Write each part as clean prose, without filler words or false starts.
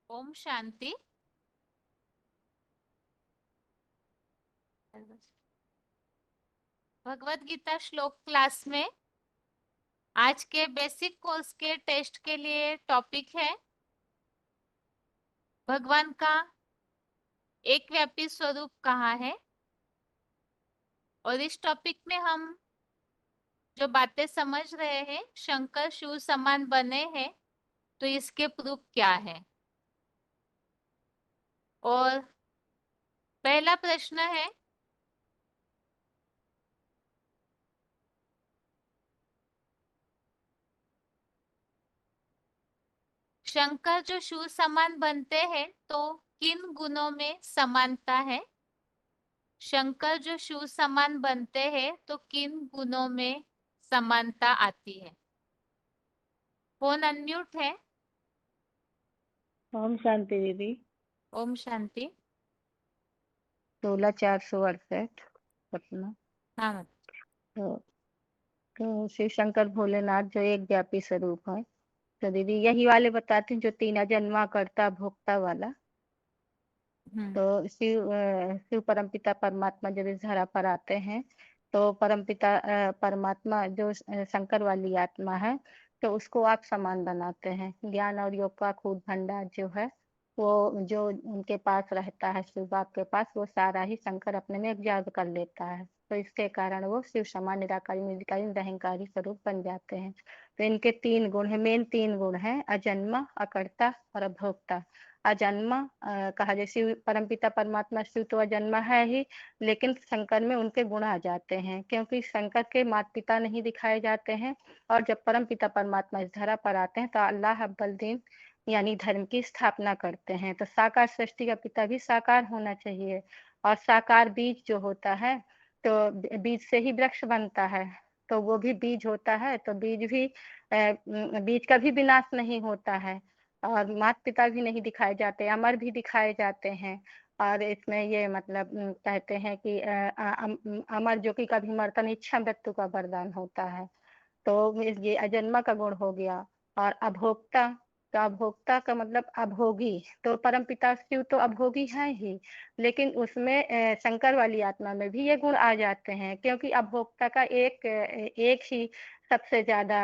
ओम शांति। भगवत गीता श्लोक क्लास में आज के बेसिक कोर्स के टेस्ट के लिए टॉपिक है भगवान का एक व्यापी स्वरूप कहाँ है। और इस टॉपिक में हम जो बातें समझ रहे हैं, शंकर शिव समान बने हैं, तो इसके प्रूफ क्या है। और पहला प्रश्न है, शंकर जो शिव समान बनते हैं तो किन गुणों में समानता है। शंकर जो शिव समान बनते हैं तो किन गुणों में समानता आती है। फोन अनम्यूट है। ओम शांति दीदी। ओम शांति। 16,468 पटना। हाँ। तो, तो शिव शंकर भोलेनाथ जो एक व्यापी स्वरूप है, तो दीदी यही वाले बताते हैं जो तीन जन्मा करता भोक्ता वाला। हम्म। तो शिव परमपिता परमात्मा जब इस धरा पर आते हैं तो परमपिता परमात्मा जो शंकर वाली आत्मा है, तो उसको आप समान बनाते हैं। ज्ञान और योग का खूब भंडार जो है, वो जो उनके पास रहता है, शिव बाप के पास, वो सारा ही शंकर अपने में एब्जॉर्ब कर लेता है। तो इसके कारण वो शिव समान निराकारी निर्विकारी निरहंकारी स्वरूप बन जाते हैं। तो इनके तीन गुण है, मेन तीन गुण है, अजन्मा, अकर्ता और अभोक्ता। अजन्मा कहा, जैसे परमपिता परमात्मा शिव तो अजन्मा है ही, लेकिन शंकर में उनके गुण आ जाते हैं क्योंकि शंकर के माता पिता नहीं दिखाए जाते हैं। और जब परमपिता परमात्मा इस धरा पर आते हैं तो अल्लाह अव्वल दिन यानी धर्म की स्थापना करते हैं। तो साकार सृष्टि का पिता भी साकार होना चाहिए। और साकार बीज जो होता है, तो बीज से ही वृक्ष बनता है। तो वो भी बीज होता है, तो बीज का भी विनाश नहीं होता है। और माता पिता भी नहीं दिखाए जाते, अमर भी दिखाए जाते हैं। और इसमें ये मतलब कहते हैं कि अमर जो कि कभी मरता नहीं, इच्छा मृत्यु का वरदान होता है। तो ये अजन्मा का गुण हो गया। और अभोक्ता का, अभोक्ता का मतलब अभोगी। तो परम पिता शिव तो अभोगी है ही, लेकिन उसमें शंकर वाली आत्मा में भी ये गुण आ जाते हैं क्योंकि अभोक्ता का एक ही सबसे ज्यादा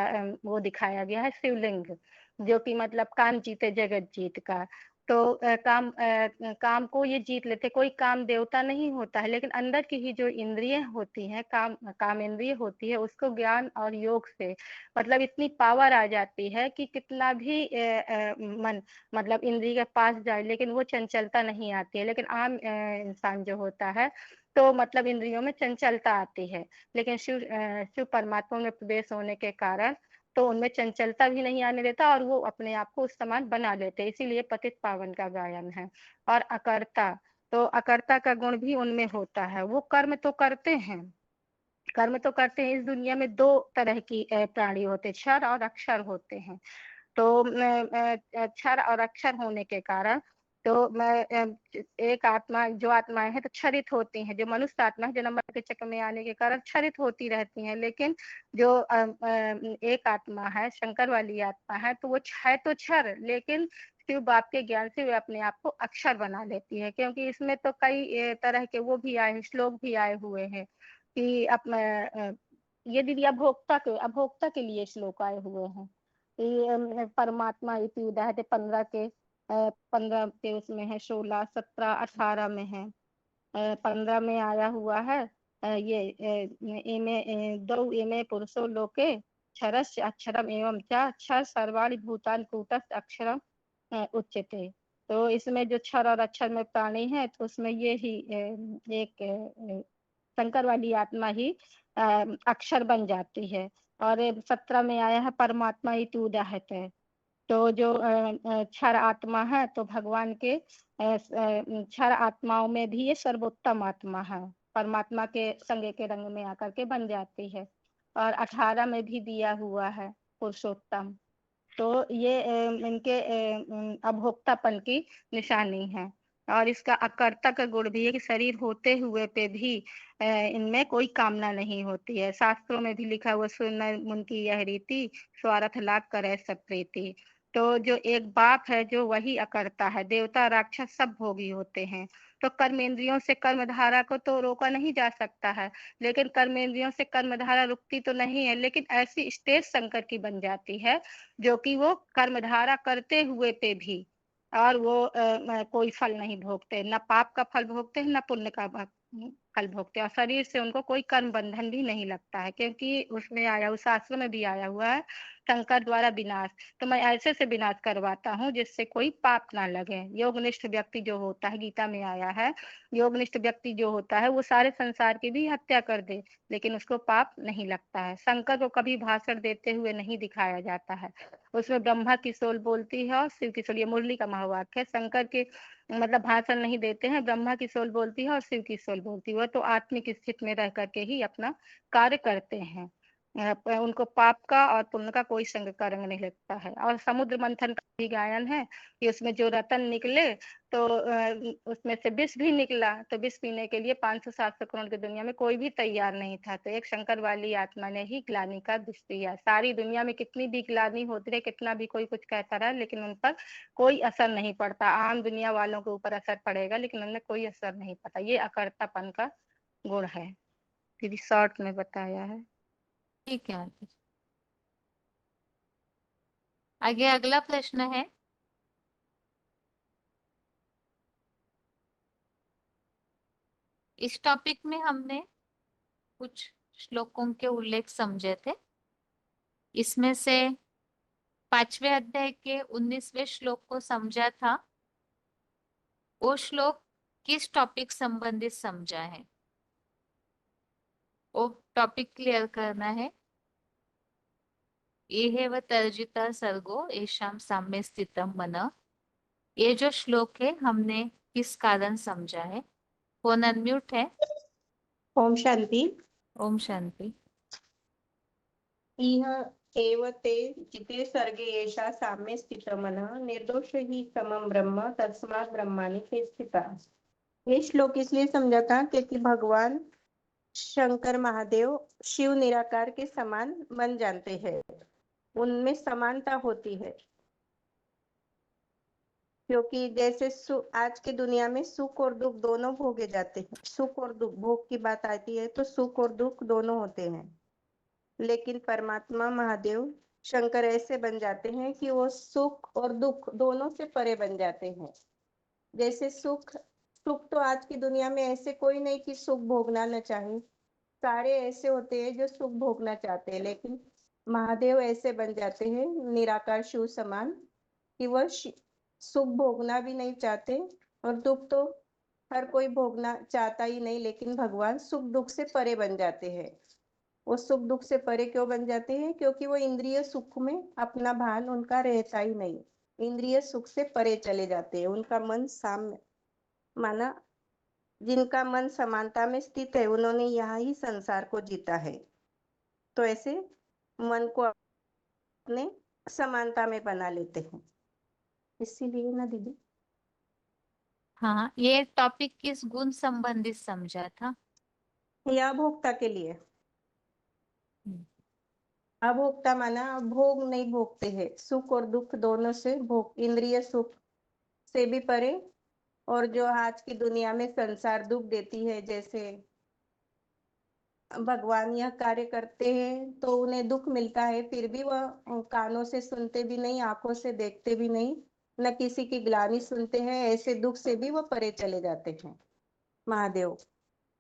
वो दिखाया गया है, शिवलिंग, जो कि मतलब काम जीते जगत जीत का। तो काम को ये जीत लेते। कोई काम देवता नहीं होता है, लेकिन अंदर की ही जो इंद्रिय होती हैं, काम इंद्रिय होती है, उसको ज्ञान और योग से मतलब इतनी पावर आ जाती है कि कितना भी मन मतलब इंद्रिय के पास जाए, लेकिन वो चंचलता नहीं आती है। लेकिन आम इंसान जो होता है, तो मतलब इंद्रियों में चंचलता आती है। लेकिन शिव परमात्मा में प्रवेश होने के कारण तो उनमें चंचलता भी नहीं आने देता और वो अपने आप को उस समान बना लेते हैं। इसीलिए पतित पावन का गायन है। और अकर्ता, तो अकर्ता का गुण भी उनमें होता है। वो कर्म तो करते हैं, कर्म तो करते हैं। इस दुनिया में दो तरह की प्राणी होते हैं, क्षर और अक्षर होते हैं। तो क्षर और अक्षर होने के कारण तो एक आत्मा, जो आत्माएं हैं तो क्षरित होती हैं। जो मनुष्य आत्मा है, जन्म के चक्र में आने के कारण क्षरित होती रहती हैं। लेकिन जो एक आत्मा है, शंकर वाली आत्मा है, तो वो है तो क्षर, लेकिन शिव बाप के ज्ञान से वे अपने आप को अक्षर बना लेती है। क्योंकि इसमें तो कई तरह के वो भी आए, श्लोक भी आए हुए हैं कि ये दीदी अभोक्ता के लिए श्लोक आए हुए हैं। ये परमात्मा इति उदाहरण 15 के उसमें है, 16, 17, 18 में है। 15 में आया हुआ है। ये दौ इमे पुरुषो लोके क्षरस्य अक्षरम एवं च क्षर सर्वाणि भूतानि कूटस्थ अक्षरम उच्यते। तो इसमें जो क्षर और अक्षर में प्राणी है, तो उसमें ये ही एक शंकर वाली आत्मा ही अक्षर बन जाती है। और 17 में आया है परमात्मा ही तू उदाहत है। तो जो क्षर आत्मा है, तो भगवान के क्षर आत्माओं में भी ये सर्वोत्तम आत्मा है, परमात्मा के संगे के रंग में आकर के बन जाती है। और 18 में भी दिया हुआ है पुरुषोत्तम। तो ये इनके अभोक्तापन की निशानी है। और इसका अकर्ता का गुण भी है कि शरीर होते हुए पे भी इनमें कोई कामना नहीं होती है। शास्त्रों में भी लिखा हुआ, सुन मुन की यह रीति, स्वार्थ लाग करे सब प्रीति। तो जो एक बाप है जो वही अकर्ता है, देवता राक्षस सब भोगी होते हैं। तो कर्मेंद्रियों से कर्मधारा को तो रोका नहीं जा सकता है, लेकिन कर्मेंद्रियों से कर्मधारा रुकती तो नहीं है, लेकिन ऐसी स्टेज संकट की बन जाती है, जो कि वो कर्मधारा करते हुए पे भी और वो कोई फल नहीं भोगते, ना पाप का फल भोगते हैं, ना पुण्य का फल भोगते हैं और शरीर से उनको कोई कर्म बंधन भी नहीं लगता है, क्योंकि उसमें आया उस शास्त्र में भी आया हुआ है, शंकर द्वारा विनाश। तो मैं ऐसे से विनाश करवाता हूँ जिससे कोई पाप ना लगे। योगनिष्ठ व्यक्ति जो होता है, गीता में आया है, योगनिष्ठ व्यक्ति जो होता है वो सारे संसार की भी हत्या कर दे, लेकिन उसको पाप नहीं लगता है। शंकर को कभी भाषण देते हुए नहीं दिखाया जाता है। उसमें ब्रह्मा की सोल बोलती है और शिव की सोल, ये मुरली का महावाक्य है। शंकर के मतलब भाषण नहीं देते हैं, ब्रह्मा की सोल बोलती है और शिव की सोल बोलती है। वो तो आत्मिक स्थिति में रह करके ही अपना कार्य करते हैं। उनको पाप का और पुण्य का कोई संग का रंग नहीं लगता है। और समुद्र मंथन का भी गायन है कि उसमें जो रतन निकले तो उसमें से विष भी निकला, तो विष पीने के लिए 500-700 करोड़ की दुनिया में कोई भी तैयार नहीं था। तो एक शंकर वाली आत्मा ने ही ग्लानि का विष पिया। सारी दुनिया में कितनी भी ग्लानि होती रहे, कितना भी कोई कुछ कहता रहा, लेकिन उन पर कोई असर नहीं पड़ता। आम दुनिया वालों के ऊपर असर पड़ेगा, लेकिन उनमें कोई असर नहीं पड़ता। ये अकर्तापन का गुण है, दीदी शॉर्ट में बताया है। ठीक है आंटी। आगे अगला प्रश्न है, इस टॉपिक में हमने कुछ श्लोकों के उल्लेख समझे थे। इसमें से 5वें अध्याय के 19वें श्लोक को समझा था। वो श्लोक किस टॉपिक संबंधित समझा है, वो टॉपिक क्लियर करना है। एहेव तर्जिता सर्गो येषां साम्ये स्थितम मन। ये जो श्लोक है हमने किस कारण समझा है। फोन अनम्यूट है। ओम शांति। ओम शांति। इह एव ते जिते सर्गे एषा साम्ये स्थितमनः निर्दोष ही समम ब्रह्म तस्मात् ब्रह्माणि ते स्थिता। ये श्लोक इसलिए समझा था क्योंकि भगवान शंकर महादेव शिव निराकार के समान मन जानते हैं, उनमें समानता होती है। क्योंकि जैसे आज की दुनिया में सुख और दुख दोनों भोगे जाते हैं, सुख और दुख भोग की बात आती है तो सुख और दुख दोनों होते हैं, लेकिन परमात्मा महादेव शंकर ऐसे बन जाते हैं कि वो सुख और दुख दोनों से परे बन जाते हैं। जैसे सुख सुख तो आज की दुनिया में ऐसे कोई नहीं कि सुख भोगना न चाहे, सारे ऐसे होते हैं जो सुख भोगना चाहते हैं, लेकिन महादेव ऐसे बन जाते हैं निराकार शिव समान कि वह सुख भोगना भी नहीं चाहते और दुख तो हर कोई भोगना चाहता ही नहीं, लेकिन भगवान सुख दुख से परे बन जाते हैं। वो सुख दुख से परे क्यों बन जाते हैं? क्योंकि वो इंद्रिय सुख में अपना भान उनका रहता ही नहीं, इंद्रिय सुख से परे चले जाते हैं। उनका मन साम्य माना, जिनका मन समानता में स्थित है उन्होंने यहाँ ही संसार को जीता है। तो ऐसे मन को अपने समानता में बना लेते हैं, इसीलिए ना दीदी। हाँ, ये टॉपिक किस गुण संबंधित समझा था। यह भोक्ता के लिए। हम्म, अभोक्ता माना भोग नहीं भोगते हैं, सुख और दुख दोनों से भोग, इंद्रिय सुख से भी परे। और जो आज की दुनिया में संसार दुख देती है, जैसे भगवान यह कार्य करते हैं तो उन्हें दुख मिलता है, फिर भी वह कानों से सुनते भी नहीं, आंखों से देखते भी नहीं, न किसी की ग्लानि सुनते हैं। ऐसे दुख से भी वह परे चले जाते हैं। महादेव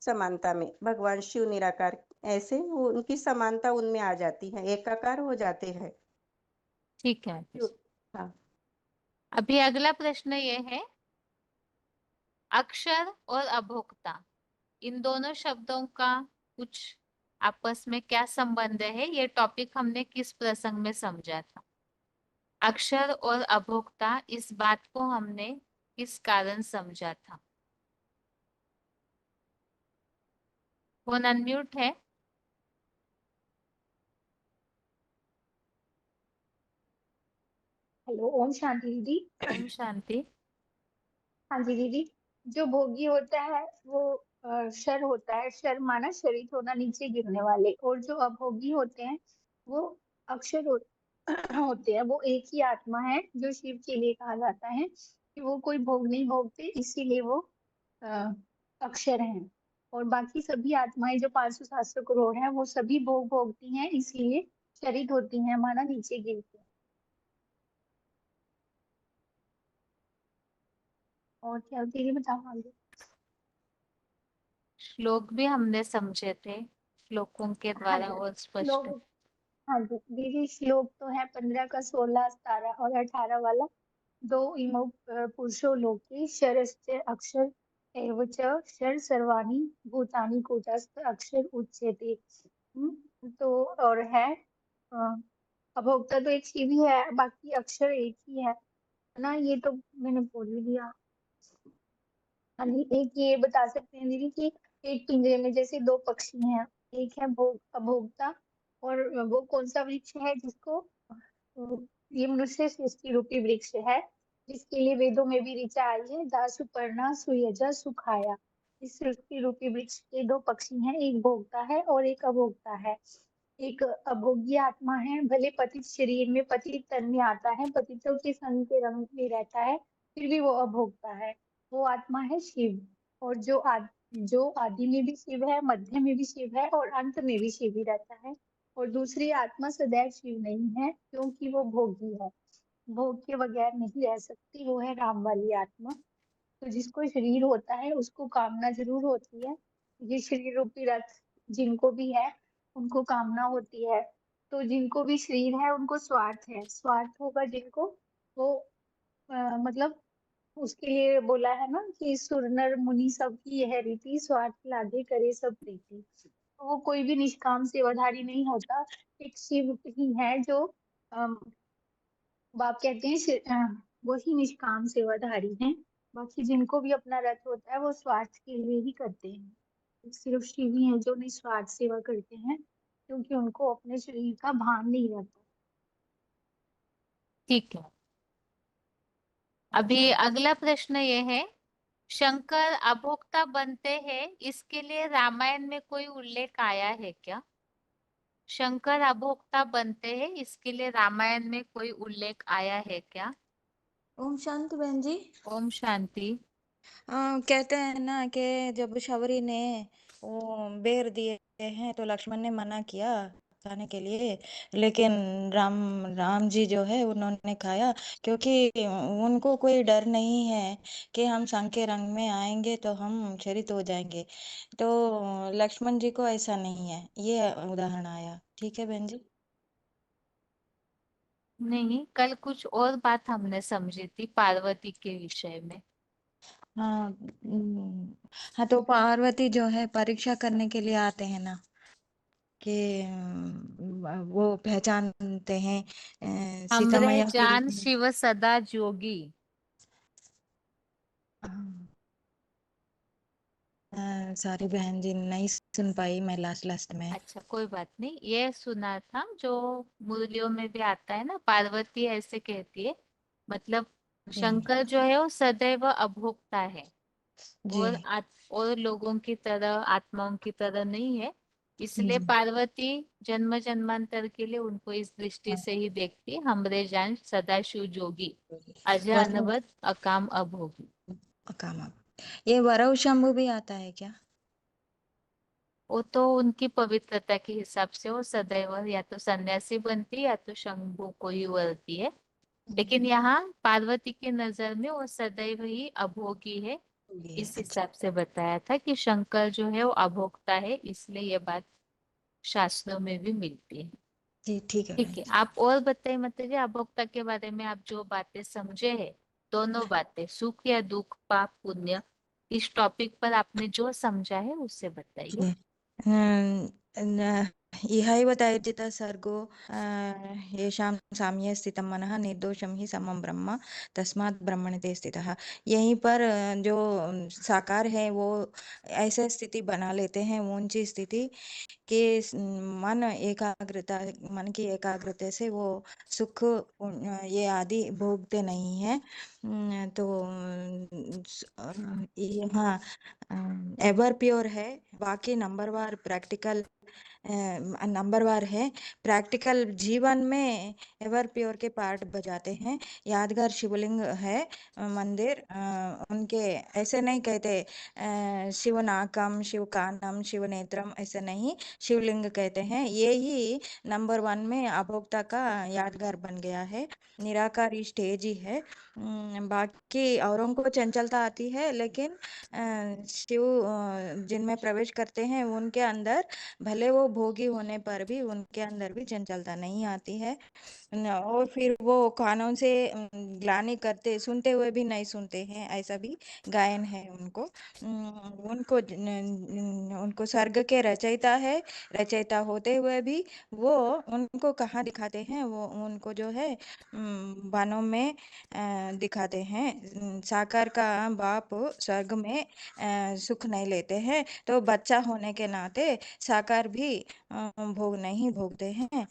समानता में, भगवान शिव निराकार ऐसे उनकी समानता उनमें आ जाती है, एकाकार हो जाते हैं। ठीक है। हाँ। अभी अगला प्रश्न ये है, अक्षर और अभोक्ता, इन दोनों शब्दों का कुछ आपस में क्या संबंध है, ये टॉपिक हमने किस प्रसंग में समझा था। अक्षर और अभोक्ता, इस बात को हमने किस कारण समझा था। फोन अनम्यूट है। हेलो, ओम शांति दीदी। ओम शांति। हाँ जी दीदी, जो भोगी होता है वो शर होता है। शर माना शरीर होना, नीचे गिरने वाले। और जो अभोगी होते हैं वो अक्षर होते होते हैं, वो एक ही आत्मा है जो शिव के लिए कहा जाता है कि वो कोई भोग नहीं भोगते, इसीलिए वो अ, अक्षर हैं। और बाकी सभी आत्माएं जो 500-700 करोड़ हैं, वो सभी भोग भोगती हैं, इसलिए शरीर होती हैं, माना नीचे गिरती हैं। और क्या दीदी बताओ आगे। श्लोक भी हमने समझे थे, श्लोकों के हाँ द्वारा जी, और स्पष्ट। श्लोक। हाँ जी दीदी, श्लोक तो है 15 का, 16, 17 और 18 वाला। दो इमौ पुरुषो लोके शरश्च अक्षर एव च शर सर्वाणि भूतानि कूटस्थ अक्षर उच्यते। तो और है अ, अभोक्ता तो एक शिव ही है, बाकी अक्षर एक ही है ना, ये तो मैंने बोल ही दिया। हाँ जी, एक ये बता सकते हैं दीदी कि एक पिंजरे में जैसे दो पक्षी हैं, एक है भोग अभोक्ता, और वो कौन सा वृक्ष है जिसको ये मनुष्य सृष्टि रूपी वृक्ष है, जिसके लिए वेदों में भी ऋचा आई है, दासुपर्णा सुयजा सुखाया। इस सृष्टि रूपी वृक्ष के दो पक्षी हैं, एक भोक्ता है और एक अभोक्ता है। एक अभोग्य आत्मा है, भले पतित शरीर में पतित तन में आता है, पतितों के संग के रंग में रहता है, फिर भी वो अभोक्ता है। वो आत्मा है शिव। और जो आदि में भी शिव है, मध्य में भी शिव है और अंत में भी शिव ही रहता है। और दूसरी आत्मा सदैव शिव नहीं है, क्योंकि वो भोगी है, भोग के बगैर नहीं रह सकती, वो है राम वाली आत्मा। तो जिसको शरीर होता है उसको कामना जरूर होती है, ये शरीर रूपी रथ जिनको भी है उनको कामना होती है। तो जिनको भी शरीर है उनको स्वार्थ है, स्वार्थ होगा जिनको, वो मतलब उसके लिए बोला है ना कि सुर नर मुनि सब की यह रीति, स्वार्थ लागे करे सब प्रीति। तो वो कोई भी निष्काम सेवाधारी नहीं होता, एक शिव ही है जो बाप कहते हैं वही निष्काम सेवाधारी हैं। बाकी जिनको भी अपना रथ होता है वो स्वार्थ के लिए ही करते हैं, सिर्फ शिव ही हैं जो निस्वार्थ सेवा करते हैं, क्योंकि उनको अपने शरीर का भान नहीं रहता। ठीक है, अभी अगला प्रश्न ये है, शंकर अभोक्ता बनते हैं, इसके लिए रामायण में कोई उल्लेख आया है क्या? शंकर अभोक्ता बनते हैं, इसके लिए रामायण में कोई उल्लेख आया है क्या? ओम शांति बहन जी। ओम शांति। कहते हैं ना कि जब शबरी ने वो बेर दिए हैं तो लक्ष्मण ने मना किया खाने के लिए, लेकिन राम राम जी जो है उन्होंने खाया, क्योंकि उनको कोई डर नहीं है कि हम शंख के रंग में आएंगे तो हम चरित हो जाएंगे। तो लक्ष्मण जी को ऐसा नहीं है, ये उदाहरण आया। ठीक है बहन जी। नहीं, कल कुछ और बात हमने समझी थी पार्वती के विषय में। हाँ हाँ, तो पार्वती जो है परीक्षा करने के लिए आते हैं ना, कि वो पहचानते हैं सीता हमरे मैया के जान रूप में। शिव सदा जोगी। सॉरी बहन जी, नहीं सुन पाई मैं लास्ट लास्ट में। अच्छा, कोई बात नहीं, ये सुना था जो मुरलियों में भी आता है ना, पार्वती ऐसे कहती है, मतलब जी शंकर जो है वो सदैव अभोक्ता है, जी और लोगों की तरह आत्माओं की तरह नहीं है, इसलिए जी। पार्वती जन्म जन्मांतर के लिए उनको इस दृष्टि हाँ, से ही देखती है, हमरे जान सदा शिव जोगी, अजय वरुण अनवरत अकाम अभोगी। काम ये वरव शंभु भी आता है क्या? वो तो उनकी पवित्रता के हिसाब से वो सदैव या तो सन्यासी बनती है या तो शंभु को ही वरती है, लेकिन यहाँ पार्वती की नजर में वो सदैव ही अभोगी है, ये इस अच्छा। हिसाब से बताया था कि शंकर जो है वो अभोक्ता है, इसलिए ये बात शास्त्रों में भी मिलती है। जी ठीक है ठीक बहन है, जी। आप और बताइए, मतलब जी अभोक्ता के बारे में आप जो बातें समझे हैं, दोनों बातें सुख या दुख पाप पुण्य, इस टॉपिक पर आपने जो समझा है उससे बताइए। जी। इहैव तैर्जितः सर्गो येषां साम्ये स्थितं मनः निर्दोषं हि समं ब्रह्म तस्मात् ब्रह्मणि ते स्थितः। यहीं पर जो साकार है वो ऐसे स्थिति बना लेते हैं, ऊंची स्थिति कि मन की एकाग्रता से वो सुख ये आदि भोगते नहीं है। तो यहाँ एवर प्योर है, बाकी नंबर वार प्रैक्टिकल नंबरवार है। प्रैक्टिकल जीवन में एवर प्योर के पार्ट बजाते हैं। यादगार शिवलिंग है मंदिर। उनके ऐसे नहीं कहते शिव नाकम, शिव कानम, शिव नेत्रम, ऐसे नहीं, शिवलिंग कहते हैं। ये ही नंबर 1 में अभोक्ता का यादगार बन गया है। निराकारी स्टेज ही है। बाकी औरों को चंचलता आती है, लेकिन शिव जिनमें प्रवेश करते हैं उनके अंदर भले वो भोगी होने पर भी उनके अंदर भी चंचलता नहीं आती है। और फिर वो कानों से ग्लानि करते सुनते हुए भी नहीं सुनते हैं, ऐसा भी गायन है उनको। उनको स्वर्ग के रचयिता है, रचयिता होते हुए भी वो उनको कहाँ दिखाते हैं, वो उनको जो है बानों में दिखाते हैं। साकार का बाप स्वर्ग में सुख नहीं लेते हैं, तो बच्चा होने के नाते साकार भी भोग नहीं भोगते हैं।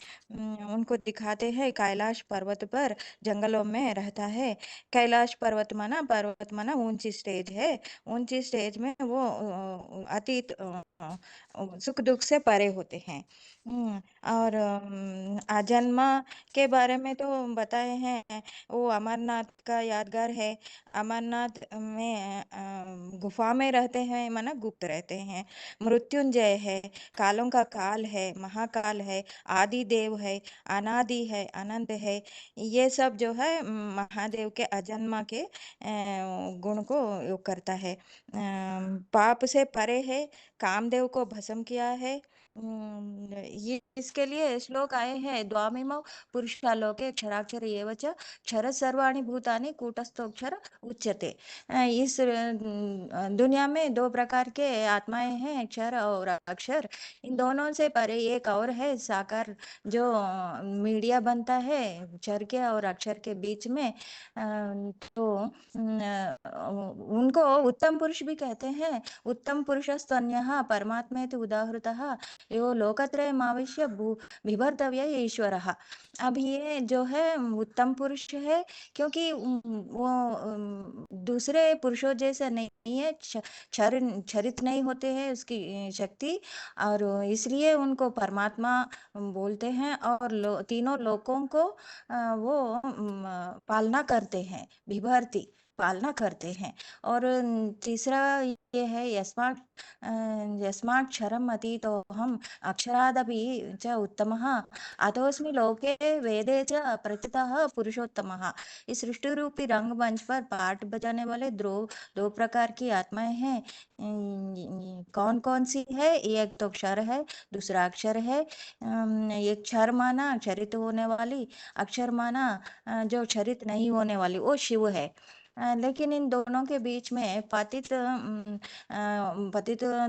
उनको दिखाते हैं कैलाश पर्वत पर जंगलों में रहता है। कैलाश पर्वत माना ऊंची स्टेज है। ऊंची स्टेज में वो अतीत सुख दुख से परे होते हैं। और आजन्मा के बारे में तो बताए हैं। वो अमरनाथ का यादगार है। अमरनाथ में गुफा में रहते हैं, माना गुप्त रहते हैं। मृत्युंजय है, कालों का काल है, महाकाल है, आदि देव है, अनादि है, अनंत है। ये सब जो है महादेव के अजन्मा के गुण को योग करता है। पाप से परे है, कामदेव को भस्म किया है। ये इसके लिए श्लोक आए हैं। द्वामिमौ पुरुषालोके क्षराक्षर एव च क्षर सर्वाणि भूतानि कूटस्थोक्षर उच्यते। इस दुनिया में 2 प्रकार के आत्माएं हैं, क्षर और अक्षर। इन दोनों से परे एक और है, साकार, जो मीडिया बनता है क्षर के और अक्षर के बीच में। तो उनको उत्तम पुरुष भी कहते हैं। उत्तम पुरुषस्तन्यः परमात्मेति उदाहृतः यो लोकत्रयमाविश्य बिभर्तव्य ईश्वरः। अब ये जो है उत्तम पुरुष है, क्योंकि वो दूसरे पुरुषों जैसे नहीं है, क्षरित नहीं होते हैं उसकी शक्ति, और इसलिए उनको परमात्मा बोलते हैं। और तीनों लोकों को वो पालना करते हैं, बिभर्ती पालना करते हैं। और तीसरा ये है, यस्मात् क्षरम अतीतोऽहम् अक्षरादपि च उत्तमः अतोऽस्मि लोके वेदे च प्रथितः पुरुषोत्तमः। इस सृष्टि रूपी रंगमंच पर पाठ बजाने वाले दो प्रकार की आत्माएं हैं। कौन कौन सी है? एक तो क्षर है, दूसरा अक्षर है। एक क्षर माना क्षरित होने वाली, अक्षर माना जो क्षरित नहीं होने वाली, वो शिव है। लेकिन इन दोनों के बीच में पतित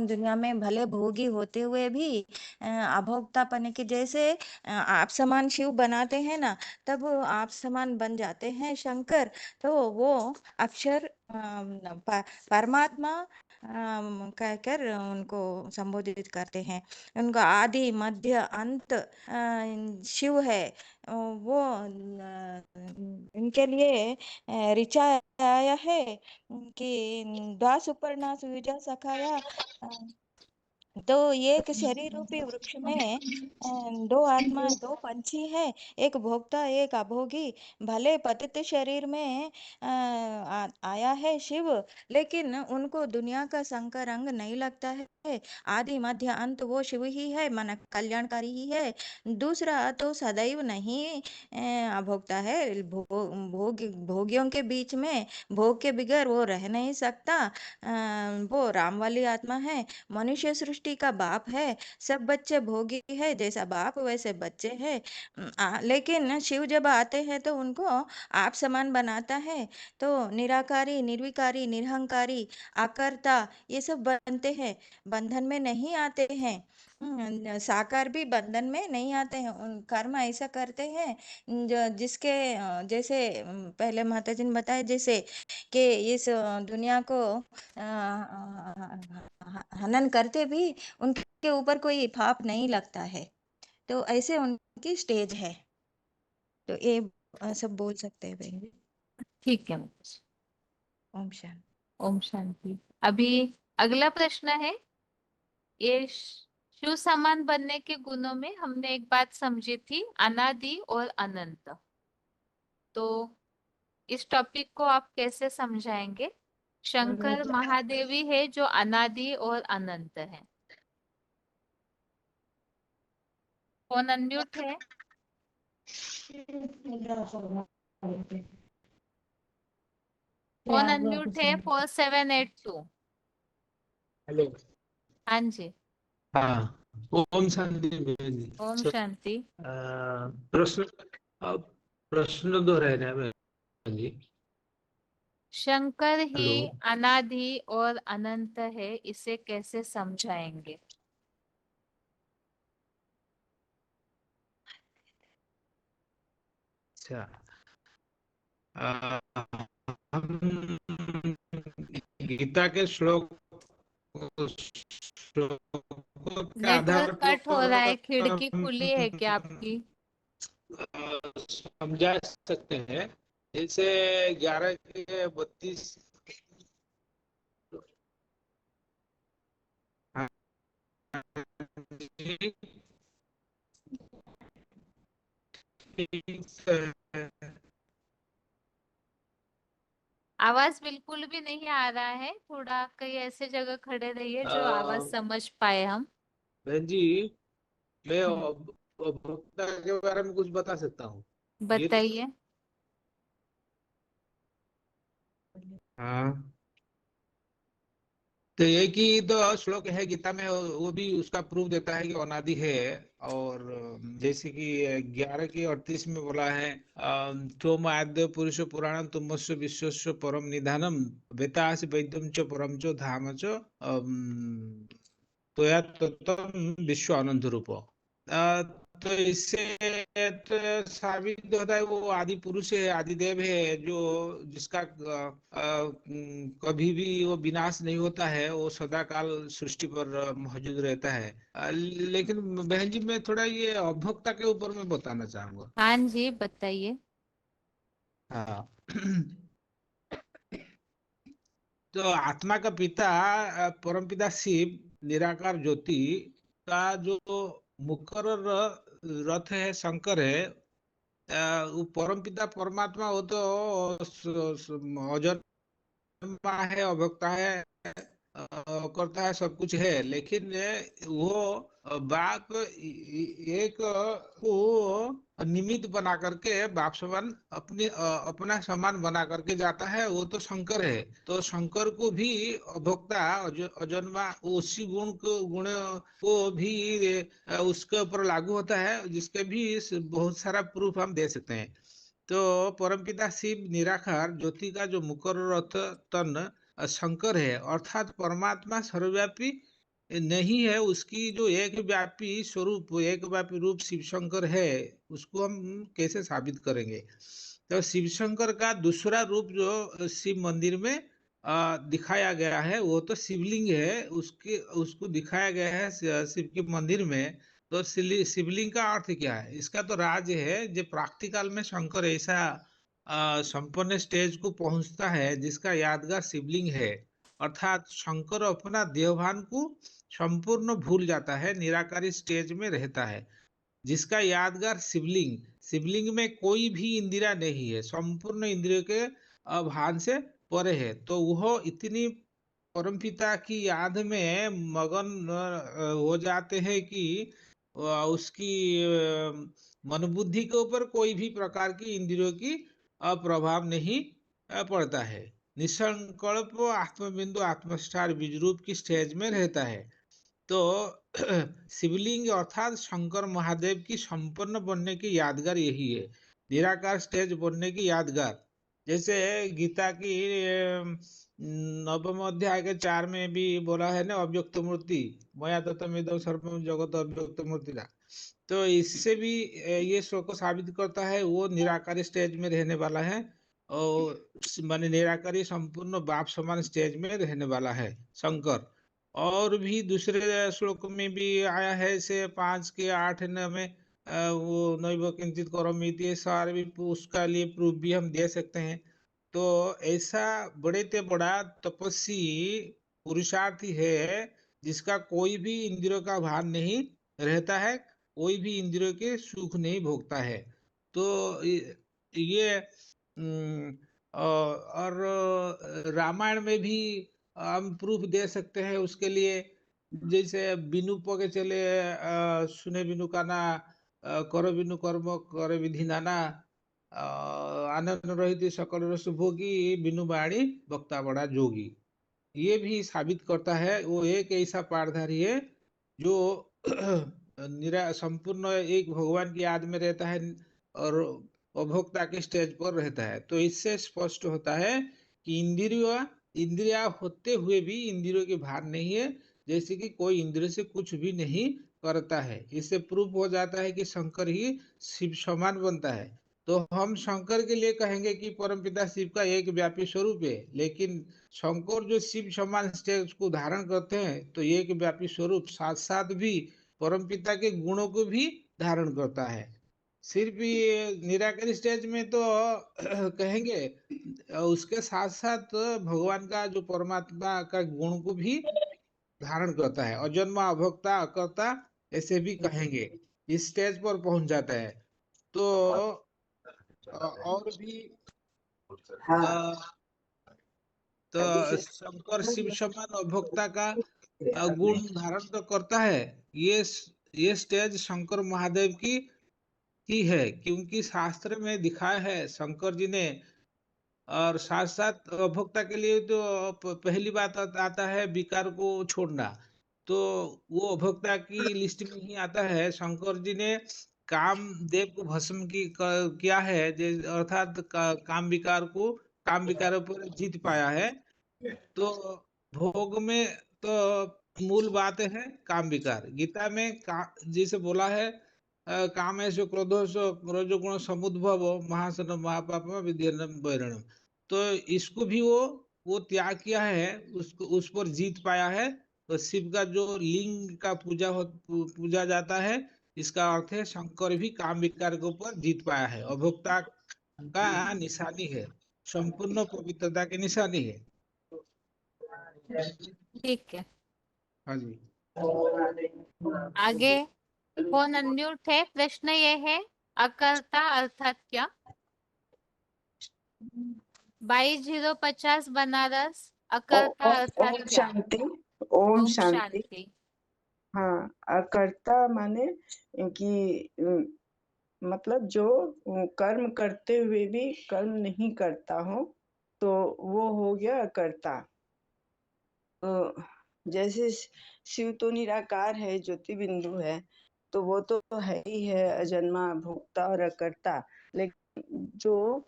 दुनिया में भले भोगी होते हुए भी अभोक्तापन के जैसे आप समान शिव बनाते हैं ना, तब आप समान बन जाते हैं शंकर। तो वो अक्षर परमात्मा कहकर उनको संबोधित करते हैं। उनका आदि मध्य अंत शिव है। वो इनके लिए ऋचा आया है कि द्वा सुपर्णा सुयुजा सखाया। तो एक शरीर रूपी वृक्ष में 2 आत्मा, 2 पंछी है, एक भोक्ता एक अभोगी। भले पतित शरीर में आया है शिव, लेकिन उनको दुनिया का संकर रंग नहीं लगता है। आदि मध्य अंत वो शिव ही है, मन कल्याणकारी ही है। दूसरा तो सदैव नहीं अभोक्ता है। भोगियों के बीच में भोग के बिगैर वो रह नहीं सकता। वो राम वाली आत्मा है। मनुष्य सृष्टि का बाप है। सब बच्चे भोगी है, जैसा बाप वैसे बच्चे हैं। लेकिन शिव जब आते हैं तो उनको आप समान बनाता है। तो निराकारी, निर्विकारी, निरहंकारी, अकर्ता, ये सब बनते हैं, बंधन में नहीं आते हैं। साकार भी बंधन में नहीं आते हैं। कर्म ऐसा करते हैं जिसके जैसे पहले माता जी ने बताया, जैसे कि इस दुनिया को हनन करते भी उनके ऊपर कोई पाप नहीं लगता है। तो ऐसे उनकी स्टेज है। तो ये सब बोल सकते हैं बहन जी। ठीक है माताजी। ओम शांति। ओम शांति। अभी अगला प्रश्न है, ये शिव समान बनने के गुणों में हमने एक बात समझी थी, अनादि और अनंत। तो इस टॉपिक को आप कैसे समझाएंगे? शंकर महादेवी है जो अनादि और अनंत है। कौन अनम्यूट है? कौन अनम्यूट है? 4782। हेलो। हाँ जी। हाँ, ओम शांति बहन जी। ओम शांति। प्रश्न प्रश्न दोहराए बहन जी। शंकर ही हेलो। अनादि और अनंत है, इसे कैसे समझाएंगे? अच्छा, हम गीता के श्लोकों के आधार नेटवर्क कट हो रहा है, पर खिड़की हम खुली है क्या आपकी? समझा सकते हैं। जैसे 11 के 32। हाँ जी, ठीक है। आवाज बिल्कुल भी नहीं आ रहा है, थोड़ा कहीं ऐसे जगह खड़े रहिए जो आवाज अ, समझ पाए हम। बहन जी, मैं हम्म, उपभोक्ता के बारे में कुछ बता सकता हूँ। ये बताइए। हाँ, तो एक ही तो श्लोक है गीता में, वो भी उसका प्रूफ देता है कि अनादि है। और जैसे कि 11 की 38 में बोला है, त्वम आद्य पुरुष पुराणम तुमस्य विश्वस्य परम निधानम वेतासि वैद्यम च परम च धाम च त्वया तत्त्वं विश्व अनंत रूप। तो इससे तो साबित होता है वो आदि पुरुष है, आदि देव है, जो जिसका कभी भी वो विनाश नहीं होता है, वो सदा काल सृष्टि पर मौजूद रहता है। लेकिन बहन जी, मैं थोड़ा ये अभोक्ता के ऊपर में बताना चाहूंगा। हाँ जी, बताइए। हाँ। तो आत्मा का पिता परमपिता शिव निराकार ज्योति का जो मुकर्रर रथ है, शंकर है। वो परमपिता परमात्मा, वो तो अजन्मा है, अभोक्ता है, करता है, सब कुछ है। लेकिन वो बाप एक को निमित्त बना करके बाप समान अपना समान बना करके जाता है, वो तो शंकर है। तो शंकर को भी अभोक्ता अजन्मा उसी गुण को भी उसके ऊपर लागू होता है, जिसके भी बहुत सारा प्रूफ हम दे सकते हैं। तो परमपिता शिव निराकार ज्योति का जो मुकर्रर अर्थ तन शंकर है, अर्थात परमात्मा सर्वव्यापी नहीं है, उसकी जो एक व्यापी स्वरूप, एक व्यापी रूप शिव शंकर है, उसको हम कैसे साबित करेंगे? तो शिव शंकर का दूसरा रूप जो शिव मंदिर में दिखाया गया है, वो तो शिवलिंग है, उसके उसको दिखाया गया है शिव के मंदिर में। तो शिवलिंग का अर्थ क्या है? इसका तो राज है, जो प्राक्टिकल में शंकर ऐसा संपन्न स्टेज को पहुंचता है जिसका यादगार शिवलिंग है। अर्थात शंकर अपना देहभान को संपूर्ण भूल जाता है, निराकारी स्टेज में रहता है, जिसका यादगार शिवलिंग, शिवलिंग में कोई भी इंद्रिया नहीं है, संपूर्ण इंद्रियों के भान से परे है। तो वह इतनी परमपिता की याद में मगन हो जाते हैं कि उसकी मन बुद्धि के ऊपर कोई भी प्रकार की इंद्रियों की प्रभाव नहीं पड़ता है। निसंकल्प आत्मबिंदु आत्मस्टार बीज रूप की स्टेज में रहता है। तो शिवलिंग अर्थात शंकर महादेव की संपन्न बनने की यादगार यही है, निराकार स्टेज बनने की यादगार। जैसे गीता की नवम अध्याय के 4 में भी बोला है ना, अव्यक्त मूर्ति मया तत्तमिदं सर्वम जगत अव्यक्त मूर्ति। तो इससे भी ये शो को साबित करता है वो निराकारी स्टेज में रहने वाला है, और माने निराकारी संपूर्ण बाप समान स्टेज में रहने वाला है शंकर। और भी दूसरे श्लोक में भी आया है, से 5 के 8 न में वो नैव किंचित करोमि इति सार भी, उसका लिए प्रूफ भी हम दे सकते हैं। तो ऐसा बड़े ते बड़ा तपस्वी पुरुषार्थी है जिसका कोई भी इंद्रियों का भान नहीं रहता है, कोई भी इंद्रियों के सुख नहीं भोगता है। तो ये और रामायण में भी हम प्रूफ दे सकते हैं उसके लिए। जैसे बिनु पगे चले सुने बिनु काना, करो बिनु कर्म करे विधि नाना, आनंद रहित सकल रस भोगी, बिनु बाणी वक्ता बड़ा जोगी। ये भी साबित करता है वो एक ऐसा पारधारी है जो निरा संपूर्ण एक भगवान की याद में रहता है और उपभोक्ता के स्टेज पर रहता है। तो इससे स्पष्ट होता है कि इंद्रिया होते हुए भी इंद्रियों के भार नहीं है, जैसे कि कोई इंद्रिय से कुछ भी नहीं करता है। इससे प्रूफ हो जाता है कि शंकर ही शिव समान बनता है। तो हम शंकर के लिए कहेंगे कि परमपिता शिव का एक व्यापी स्वरूप है, लेकिन शंकर जो शिव समान स्टेज को धारण करते हैं तो एक व्यापी स्वरूप साथ साथ भी परमपिता के गुणों को भी धारण करता है। सिर्फ ये निराकारी स्टेज में तो कहेंगे, उसके साथ साथ भगवान का जो परमात्मा का गुण को भी धारण करता है। अजन्मा अभोक्ता अकर्ता ऐसे भी कहेंगे, इस स्टेज पर पहुंच जाता है। तो और भी अ, तो शंकर शिव समान अभोक्ता का गुण धारण तो करता है। ये ये स्टेज शंकर महादेव की ही है, क्योंकि शास्त्र में दिखाया है शंकर जी ने। और साथ साथ उपभोक्ता के लिए तो पहली बात आता है विकार को छोड़ना। तो वो उपभोक्ता की लिस्ट में ही आता है। शंकर जी ने काम देव को भस्म किया है, अर्थात काम विकारों पर जीत पाया है। तो भोग में तो मूल बात है काम विकार। गीता में जैसे बोला है, कामेषु क्रोधेषु रजोगुण समुद्भव महासन महापाप विद्येनं वैरणम। तो इसको भी वो त्याग किया है, उसको उस पर जीत पाया है। तो शिव का जो लिंग का पूजा जाता है, इसका अर्थ है शंकर भी काम विकार के ऊपर जीत पाया है, अभोक्ता का निशानी है, संपूर्ण पवित्रता की निशानी है। ठीक है, हाँ जी। आगे फोन अनम्यूट है। प्रश्न ये है, अकर्ता अर्थात क्या? 22-050 बनारस, अकर्ता अर्थात ओम क्या? शांति। ओम ओम शांति। शांति। हाँ, अकर्ता माने कि मतलब जो कर्म करते हुए भी कर्म नहीं करता हो तो वो हो गया अकर्ता। तो जैसे शिव तो निराकार है, ज्योति बिंदु है, तो वो तो है ही है, अजन्मा भोक्ता और अकर्ता। लेकिन जो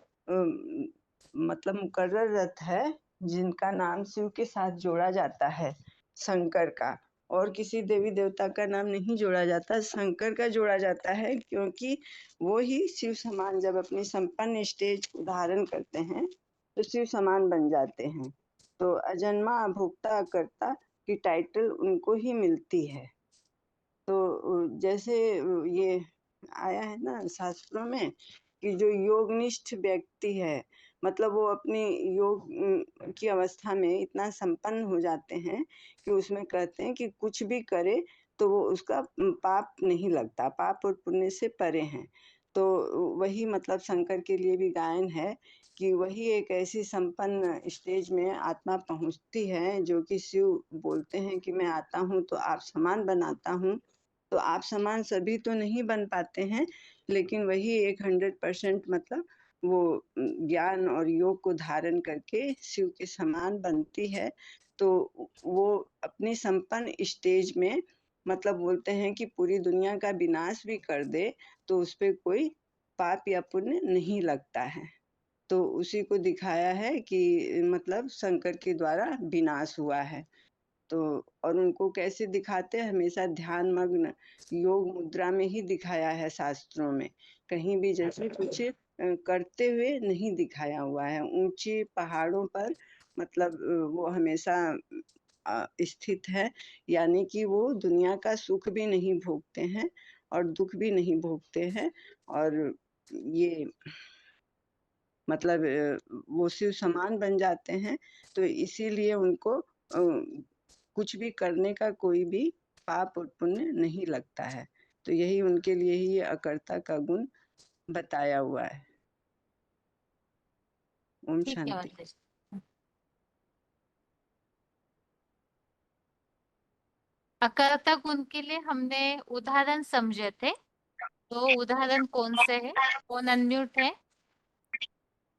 मतलब मुकर्रर रथ है, जिनका नाम शिव के साथ जोड़ा जाता है, शंकर का, और किसी देवी देवता का नाम नहीं जोड़ा जाता, शंकर का जोड़ा जाता है, क्योंकि वो ही शिव समान जब अपनी संपन्न स्टेज को धारण करते हैं तो शिव समान बन जाते हैं। तो अजन्मा अभोक्ता अकर्ता की टाइटल उनको ही मिलती है। तो जैसे ये आया है ना शास्त्रों में कि जो योगनिष्ठ व्यक्ति है, मतलब वो अपनी योग की अवस्था में इतना संपन्न हो जाते हैं कि उसमें कहते हैं कि कुछ भी करे तो वो उसका पाप नहीं लगता, पाप और पुण्य से परे हैं। तो वही मतलब शंकर के लिए भी गायन है कि वही एक ऐसी संपन्न स्टेज में आत्मा पहुंचती है जो कि शिव बोलते हैं कि मैं आता हूँ तो आप समान बनाता हूँ। तो आप समान सभी तो नहीं बन पाते हैं, लेकिन वही एक 100% मतलब वो ज्ञान और योग को धारण करके शिव के समान बनती है। तो वो अपनी संपन्न स्टेज में मतलब बोलते हैं कि पूरी दुनिया का विनाश भी कर दे तो उस पे कोई पाप या पुण्य नहीं लगता है। तो उसी को दिखाया है कि मतलब शंकर के द्वारा विनाश हुआ है। तो और उनको कैसे दिखाते हैं, हमेशा ध्यान मग्न योग मुद्रा में ही दिखाया है शास्त्रों में, कहीं भी जैसे कुछ करते हुए नहीं दिखाया हुआ है। ऊंचे पहाड़ों पर मतलब वो हमेशा स्थित है, यानी कि वो दुनिया का सुख भी नहीं भोगते हैं और दुख भी नहीं भोगते हैं। और ये मतलब वो शिव समान बन जाते हैं। तो इसीलिए उनको कुछ भी करने का कोई भी पाप और पुण्य नहीं लगता है। तो यही उनके लिए ही ये अकर्ता का गुण बताया हुआ है। ओम ठीक है शांति। माता जी। अकर्ता गुण के लिए हमने उदाहरण समझे थे, तो उदाहरण कौन से है? कौन अनम्यूट है?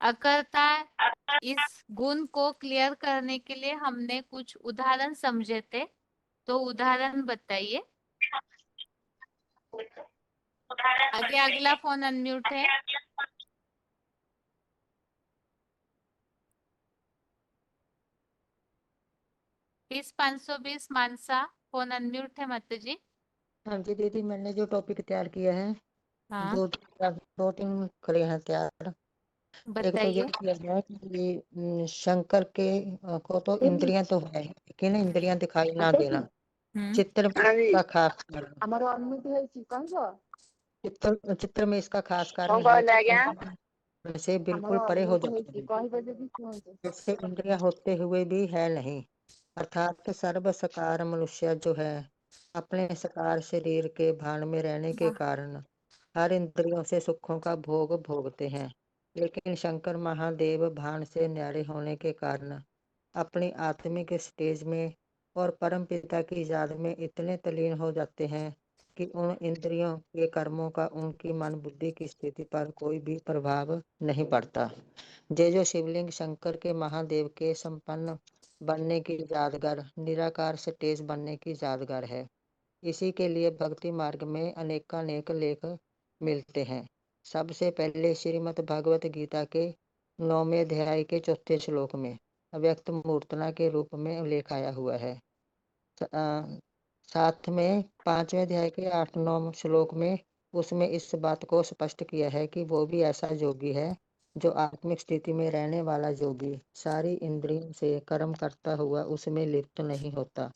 अकर्ता इस गुण को क्लियर करने के लिए हमने कुछ उदाहरण समझे थे, तो उदाहरण बताइए। आगे अगला फोन अनम्यूट है। 20,520 मानसा फोन अनम्यूट है माता जी। हाँ जी दीदी, मैंने जो टॉपिक तैयार किया है, हाँ दो तीन करे हैं तैयार। एक तो ये बताइए। किया गया है कि शंकर के को तो इंद्रियां तो है, लेकिन इंद्रियां दिखाई ना देना, चित्र में इसका खास कारण, चित्र में इसका खास कारण है कि से बिल्कुल परे हो जाते हैं, जैसे इंद्रियां होते हुए भी है नहीं। अर्थात सर्व सकार मनुष्य जो है, अपने सकार शरीर के भान में रहने के कारण हर इंद्रियों से सुखों का भोग भोगते हैं, लेकिन शंकर महादेव भान से न्यारे होने के कारण अपनी आत्मिक स्टेज में और परम पिता की याद में इतने तल्लीन हो जाते हैं कि उन इंद्रियों के कर्मों का उनकी मन बुद्धि की स्थिति पर कोई भी प्रभाव नहीं पड़ता। जो शिवलिंग शंकर के महादेव के संपन्न बनने की यादगार, निराकार स्टेज बनने की यादगार है। इसी के लिए भक्ति मार्ग में अनेकानेक लेख मिलते हैं। सबसे पहले श्रीमद् भगवत गीता के 9वें अध्याय के 4थे श्लोक में अव्यक्त मूर्तना के रूप में उल्लेख आया हुआ है। साथ में 5वें अध्याय के 8-9 श्लोक में उसमें इस बात को स्पष्ट किया है कि वो भी ऐसा योगी है जो आत्मिक स्थिति में रहने वाला योगी सारी इंद्रियों से कर्म करता हुआ उसमें लिप्त नहीं होता,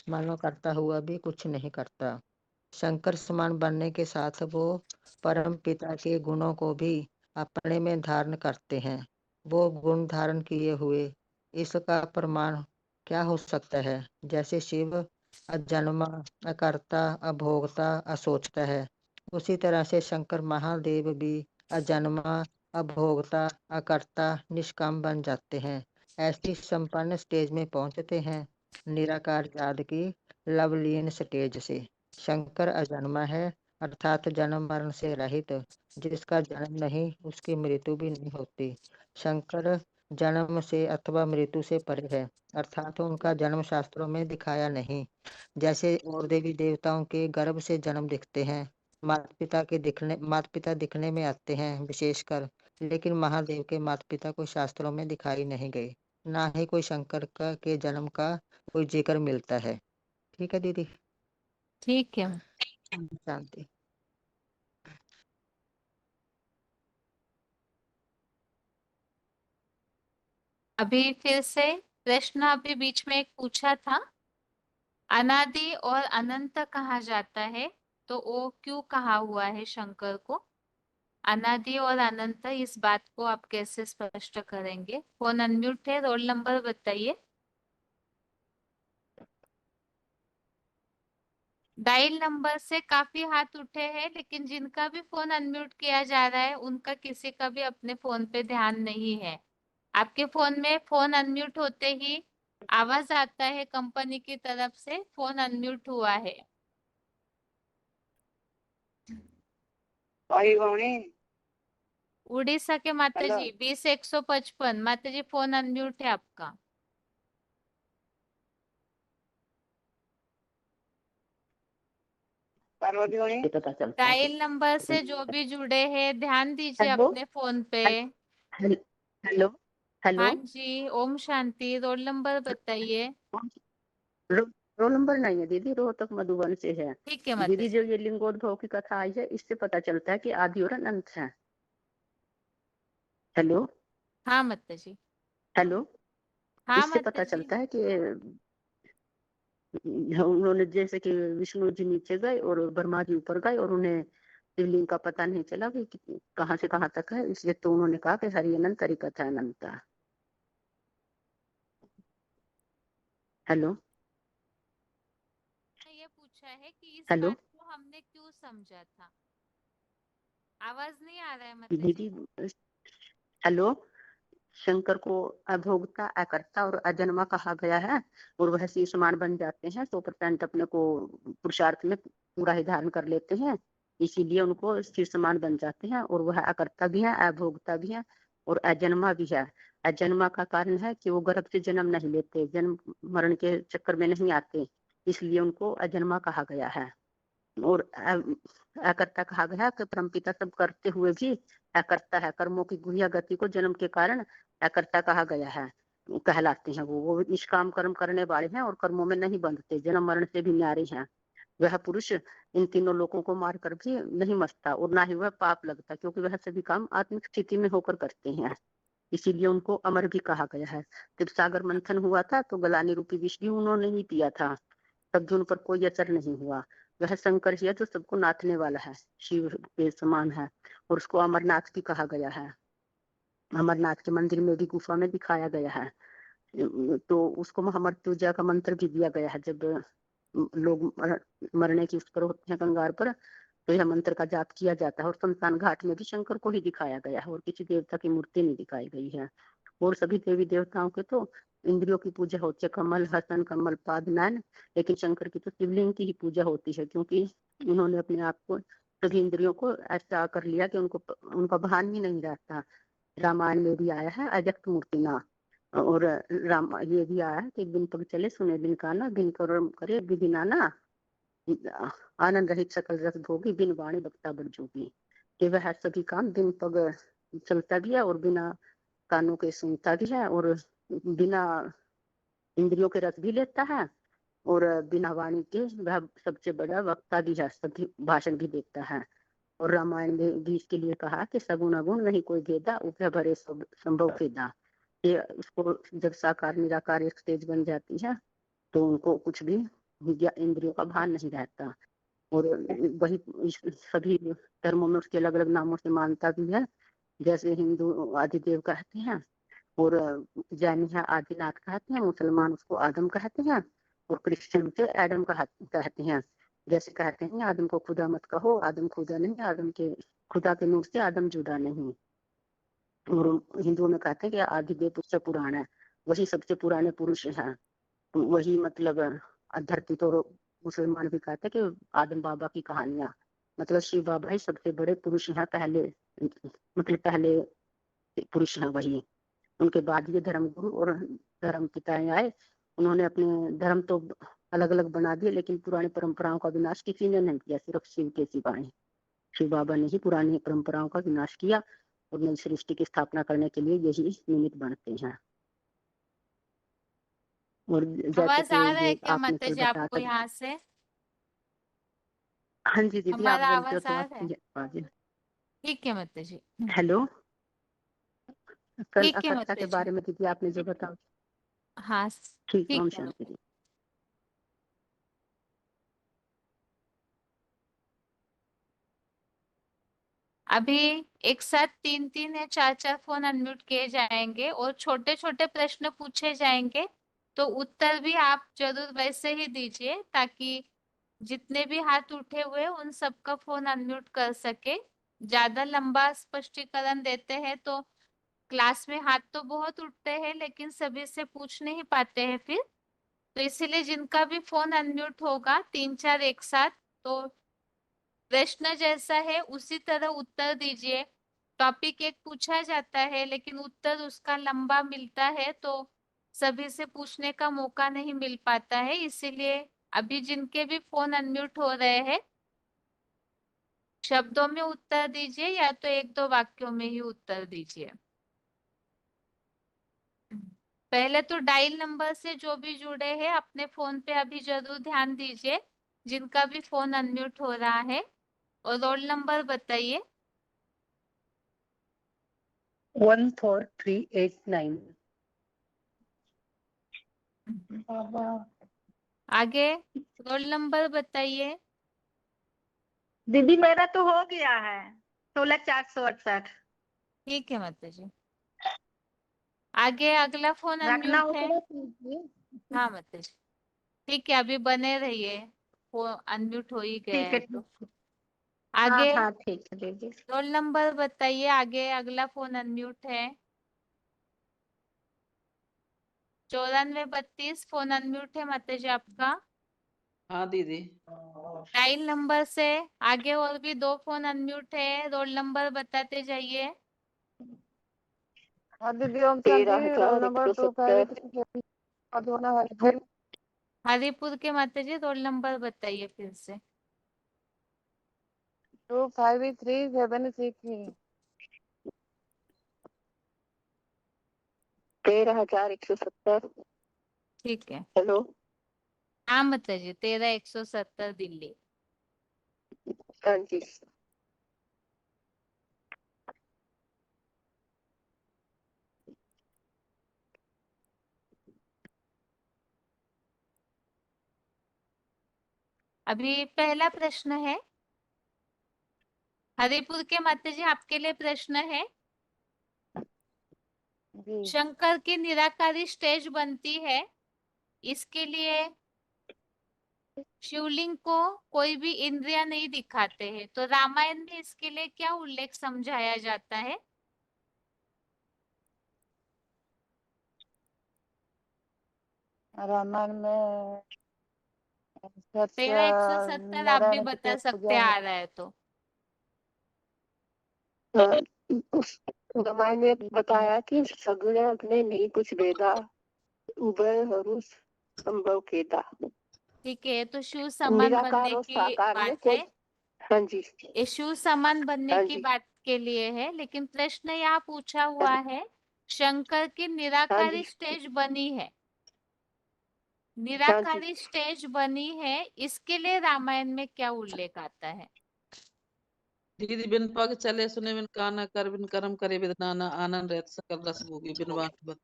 मानो करता हुआ भी कुछ नहीं करता। शंकर समान बनने के साथ वो परम पिता के गुणों को भी अपने में धारण करते हैं। वो गुण धारण किए हुए इसका प्रमाण क्या हो सकता है? जैसे शिव अजन्मा, अकर्ता, अभोक्ता, असोचता है, उसी तरह से शंकर महादेव भी अजन्मा, अभोक्ता, अकर्ता, निष्काम बन जाते हैं। ऐसी संपन्न स्टेज में पहुंचते हैं, निराकार याद की लवलीन स्टेज से। शंकर अजन्मा है, अर्थात जन्म मरण से रहित, जिसका जन्म नहीं उसकी मृत्यु भी नहीं होती। शंकर जन्म से अथवा मृत्यु से परे है, अर्थात उनका जन्म शास्त्रों में दिखाया नहीं। जैसे और देवी देवताओं के गर्भ से जन्म दिखते हैं, माता पिता दिखने में आते हैं विशेषकर, लेकिन महादेव के माता पिता को शास्त्रों में दिखाई नहीं गए, ना ही कोई शंकर के जन्म का कोई जिक्र मिलता है। ठीक है दीदी, ठीक है। शांति। अभी फिर से प्रश्न अभी बीच में एक पूछा था, अनादि और अनंत कहा जाता है, तो वो क्यों कहा हुआ है शंकर को? अनादि और अनंत, इस बात को आप कैसे स्पष्ट करेंगे? फोन अनम्यूट है, रोल नंबर बताइए। डायल नंबर से काफी हाथ उठे हैं, लेकिन जिनका भी फोन अनम्यूट किया जा रहा है उनका किसी का भी अपने फोन पे ध्यान नहीं है। आपके फोन में फोन अनम्यूट होते ही आवाज आता है कंपनी की तरफ से, फोन अनम्यूट हुआ है। उड़ीसा के माता जी 20,155, माता जी फोन अनम्यूट है आपका। डायल नंबर से जो भी जुड़े हैं ध्यान दीजिए हेलो अपने फोन पे। Hello hello. हाँ जी, ओम शांति। रोल नंबर बताइए। रोल नंबर नहीं है दीदी, रोहतक मधुबन से है। ठीक है माता दीदी जी। जो ये लिंगोद्भव की कथा आई है, इससे पता चलता है कि आदि और अनंत है। हेलो हाँ माता जी। हेलो। हाँ इससे माता पता जी। चलता है कि उन्होंने जैसे कि विष्णु जी नीचे गए और ब्रह्मा जी ऊपर गए और उन्हें शिवलिंग का पता नहीं चला कि कहाँ से कहाँ तक है, इसलिए तो उन्होंने कहा कि हरि अनंत हरि कथा अनंता। हेलो। हेलो बात को हमने क्यों समझा था? आवाज नहीं आ रहा है मतलब दीदी, हेलो। शंकर को अभोक्ता, अकर्ता और अजन्मा कहा गया है, और वह शिव समान बन जाते हैं 100% अपने को पुरुषार्थ में पूरा ही धारण कर लेते हैं, इसीलिए उनको शिव समान बन जाते हैं। और वह अकर्ता भी है, अभोक्ता भी है और अजन्मा भी है। अजन्मा का कारण है कि वो गर्भ से जन्म नहीं लेते, जन्म मरण के चक्कर में नहीं आते, इसलिए उनको अजन्मा कहा गया है। और अकर्ता कहा गया कि परमपिता सब करते हुए भी अकर्ता है, कर्मों की गुह्य गति को जन्म के कारण अकर्ता कहा गया है, कहलाते हैं। वो निष्काम कर्म करने वाले हैं और कर्मों में नहीं बंधते, जन्म मरण से भी न्यारे हैं। वह पुरुष इन तीनों लोगों को मारकर भी नहीं मरता और ना ही वह पाप लगता, क्योंकि वह सभी काम आत्मिक स्थिति में होकर करते हैं, इसीलिए उनको अमर भी कहा गया है। जब सागर मंथन हुआ था तो गलानी रूपी विष भी उन्होंने ही पिया था, तब भी उन पर कोई असर नहीं हुआ। वह शंकर ही है जो सबको नाथने वाला है, शिव के समान है, और उसको अमरनाथ भी कहा गया है। अमरनाथ के मंदिर में भी गुफा में दिखाया गया है, तो उसको महामृत्युंजय का मंत्र भी दिया गया है। जब लोग मरने की उस पर होते हैं, कंगार पर, तो यह मंत्र का जाप किया जाता है। और शमशान घाट में भी शंकर को ही दिखाया गया है, और किसी देवता की मूर्ति नहीं दिखाई गई है। और सभी देवी देवताओं के तो इंद्रियों की पूजा होती है, कमल, हसन, कमल, पाद, नयन, लेकिन शंकर की तो शिवलिंग की ही पूजा होती है, क्योंकि उन्होंने अपने आप को, सभी इंद्रियों को ऐसा कर लिया कि उनको उनका भान ही नहीं रहता। रामायण में भी आया है अजक्त मूर्ति ना, और राम ये भी आया है कि बिन पग चले सुने बिन काना, बिन कर्म करे विधि नाना, आनंद रहित सकल रस भोगी, बिन वाणी बक्ता बड़ जोगी। कि वह सभी काम बिन पग चलता भी है और बिना कानों के सुनता भी है, और बिना इंद्रियों के रस भी लेता है, और बिना वाणी के वह सबसे बड़ा वक्ता भी है, सभी भाषण भी देता है। और रामायण में भी इसके लिए कहा कि सगुण अगुण नहीं कोई भेदा, उभय भरे सब संभव भेदा। ये उसको जब साकार निराकार एक स्टेज बन जाती है तो उनको कुछ भी इंद्रियों का भान नहीं रहता। और वही सभी धर्मों में उसके अलग अलग नामों से मानता भी है, जैसे हिंदू आदिदेव कहते हैं, और जैन है आदिनाथ कहते हैं, मुसलमान उसको आदम कहते हैं, और क्रिश्चियन से एडम कहते हैं। जैसे कहते हैं आदम को खुदा मत कहो, आदम खुदा नहीं, आदम के खुदा के नूर से आदम जुदा नहीं। और हिंदुओं में कहते हैं कि आदिदेव उससे पुराना है, वही सबसे पुराने पुरुष हैं, वही मतलब धरती। तो मुसलमान भी कहते हैं कि आदम बाबा की कहानियां, मतलब शिव बाबा ही सबसे बड़े पुरुष हैं, पहले मतलब पहले पुरुष हैं वही। उनके बाद ये धर्म गुरु और धर्म पिताएं आए, उन्होंने अपने धर्म तो अलग अलग बना दिए, लेकिन पुरानी परंपराओं का विनाश किसी ने नहीं किया, सिर्फ शिव के सिवाय। शिव बाबा ने ही पुरानी परंपराओं का विनाश किया, और नई सृष्टि की स्थापना करने के लिए यही निमित्त बनते हैं। और जैसे आवाज आ रहा है कि क्या आपने माता कल जी बताया आपको था। यहाँ से? हाँ जी दीदी, आप हमारा बोलते हो आवाज तो आ आप रहा है? ठीक है माता जी। हेलो। कल ठीक है अकर्ता माता के जी। बारे में दीदी आपने जो बताया, हाँ ठीक, ठीक ओम है शांति माता दीदी। जी। अभी एक साथ 3-3 या 4-4 फोन अनम्यूट किए जाएंगे और छोटे छोटे प्रश्न पूछे जाएंगे, तो उत्तर भी आप जरूर वैसे ही दीजिए, ताकि जितने भी हाथ उठे हुए उन सबका फोन अनम्यूट कर सके। ज्यादा लंबा स्पष्टीकरण देते हैं तो क्लास में हाथ तो बहुत उठते हैं, लेकिन सभी से पूछ नहीं पाते हैं फिर। तो इसीलिए जिनका भी फोन अनम्यूट होगा 3-4 एक साथ, तो प्रश्न जैसा है उसी तरह उत्तर दीजिए। टॉपिक एक पूछा जाता है लेकिन उत्तर उसका लंबा मिलता है, तो सभी से पूछने का मौका नहीं मिल पाता है। इसीलिए अभी जिनके भी फोन अनम्यूट हो रहे हैं, शब्दों में उत्तर दीजिए या तो 1-2 वाक्यों में ही उत्तर दीजिए। पहले तो डायल नंबर से जो भी जुड़े हैं अपने फोन पे अभी जरूर ध्यान दीजिए, जिनका भी फोन अनम्यूट हो रहा है। और रोल नंबर बताइए। 14389। आगे रोल नंबर बताइए। दीदी मेरा तो हो गया है 16468। ठीक है माता जी। आगे अगला फोन रखना अनम्यूट हो है। तो रख लीजिए। हाँ माता जी। ठीक है, अभी बने रहिए। वो अनम्यूट हो ही गया ठीक है है तो हाँ आगे हाँ ठीक है दीदी। रोल नंबर बताइए। आगे अगला फोन अनम्यूट है। 9432 फोन अनम्यूट है माता जी आपका। हाँ दीदी। डायल नंबर से आगे और भी 2 फोन अनम्यूट है। रोल नंबर बताते जाइए। और दीदी ओम शांति रोल नंबर 2 हरिपुर के माता जी रोल नंबर बताइए फिर से। 253763 13,170। ठीक है। हेलो। हाँ माता जी 13170 दिल्ली। हाँ जी। अभी पहला प्रश्न है हरिपुर के माता जी आपके लिए प्रश्न है। जी शंकर की निराकारी स्टेज बनती है, इसके लिए शिवलिंग को कोई भी इंद्रिया नहीं दिखाते हैं, तो रामायण में इसके लिए क्या उल्लेख समझाया जाता है? रामायण में 13,170 आप भी नारायण की बता सकते पूजा आ रहा है तो। उस रामायण में बताया कि सगळे अपने नहीं कुछ वेदा उभय हरुष संभव केदा। ठीक है, तो शिव समान निराकार बनने और की साकार में बात कोई। है। हाँ जी। ये शिव समान बनने हाँ की जी। बात के लिए है, लेकिन प्रश्न यहाँ पूछा हुआ है शंकर की हाँ निराकारी जी। स्टेज बनी है, हाँ जी। निराकारी स्टेज बनी है, इसके लिए रामायण में क्या उल्लेख आता है? दीदी बिन पग चले सुने बिन काना कर बिन कर्म करे बिन नाना आनंद रहत सकल रस भोगी बिन बात बत।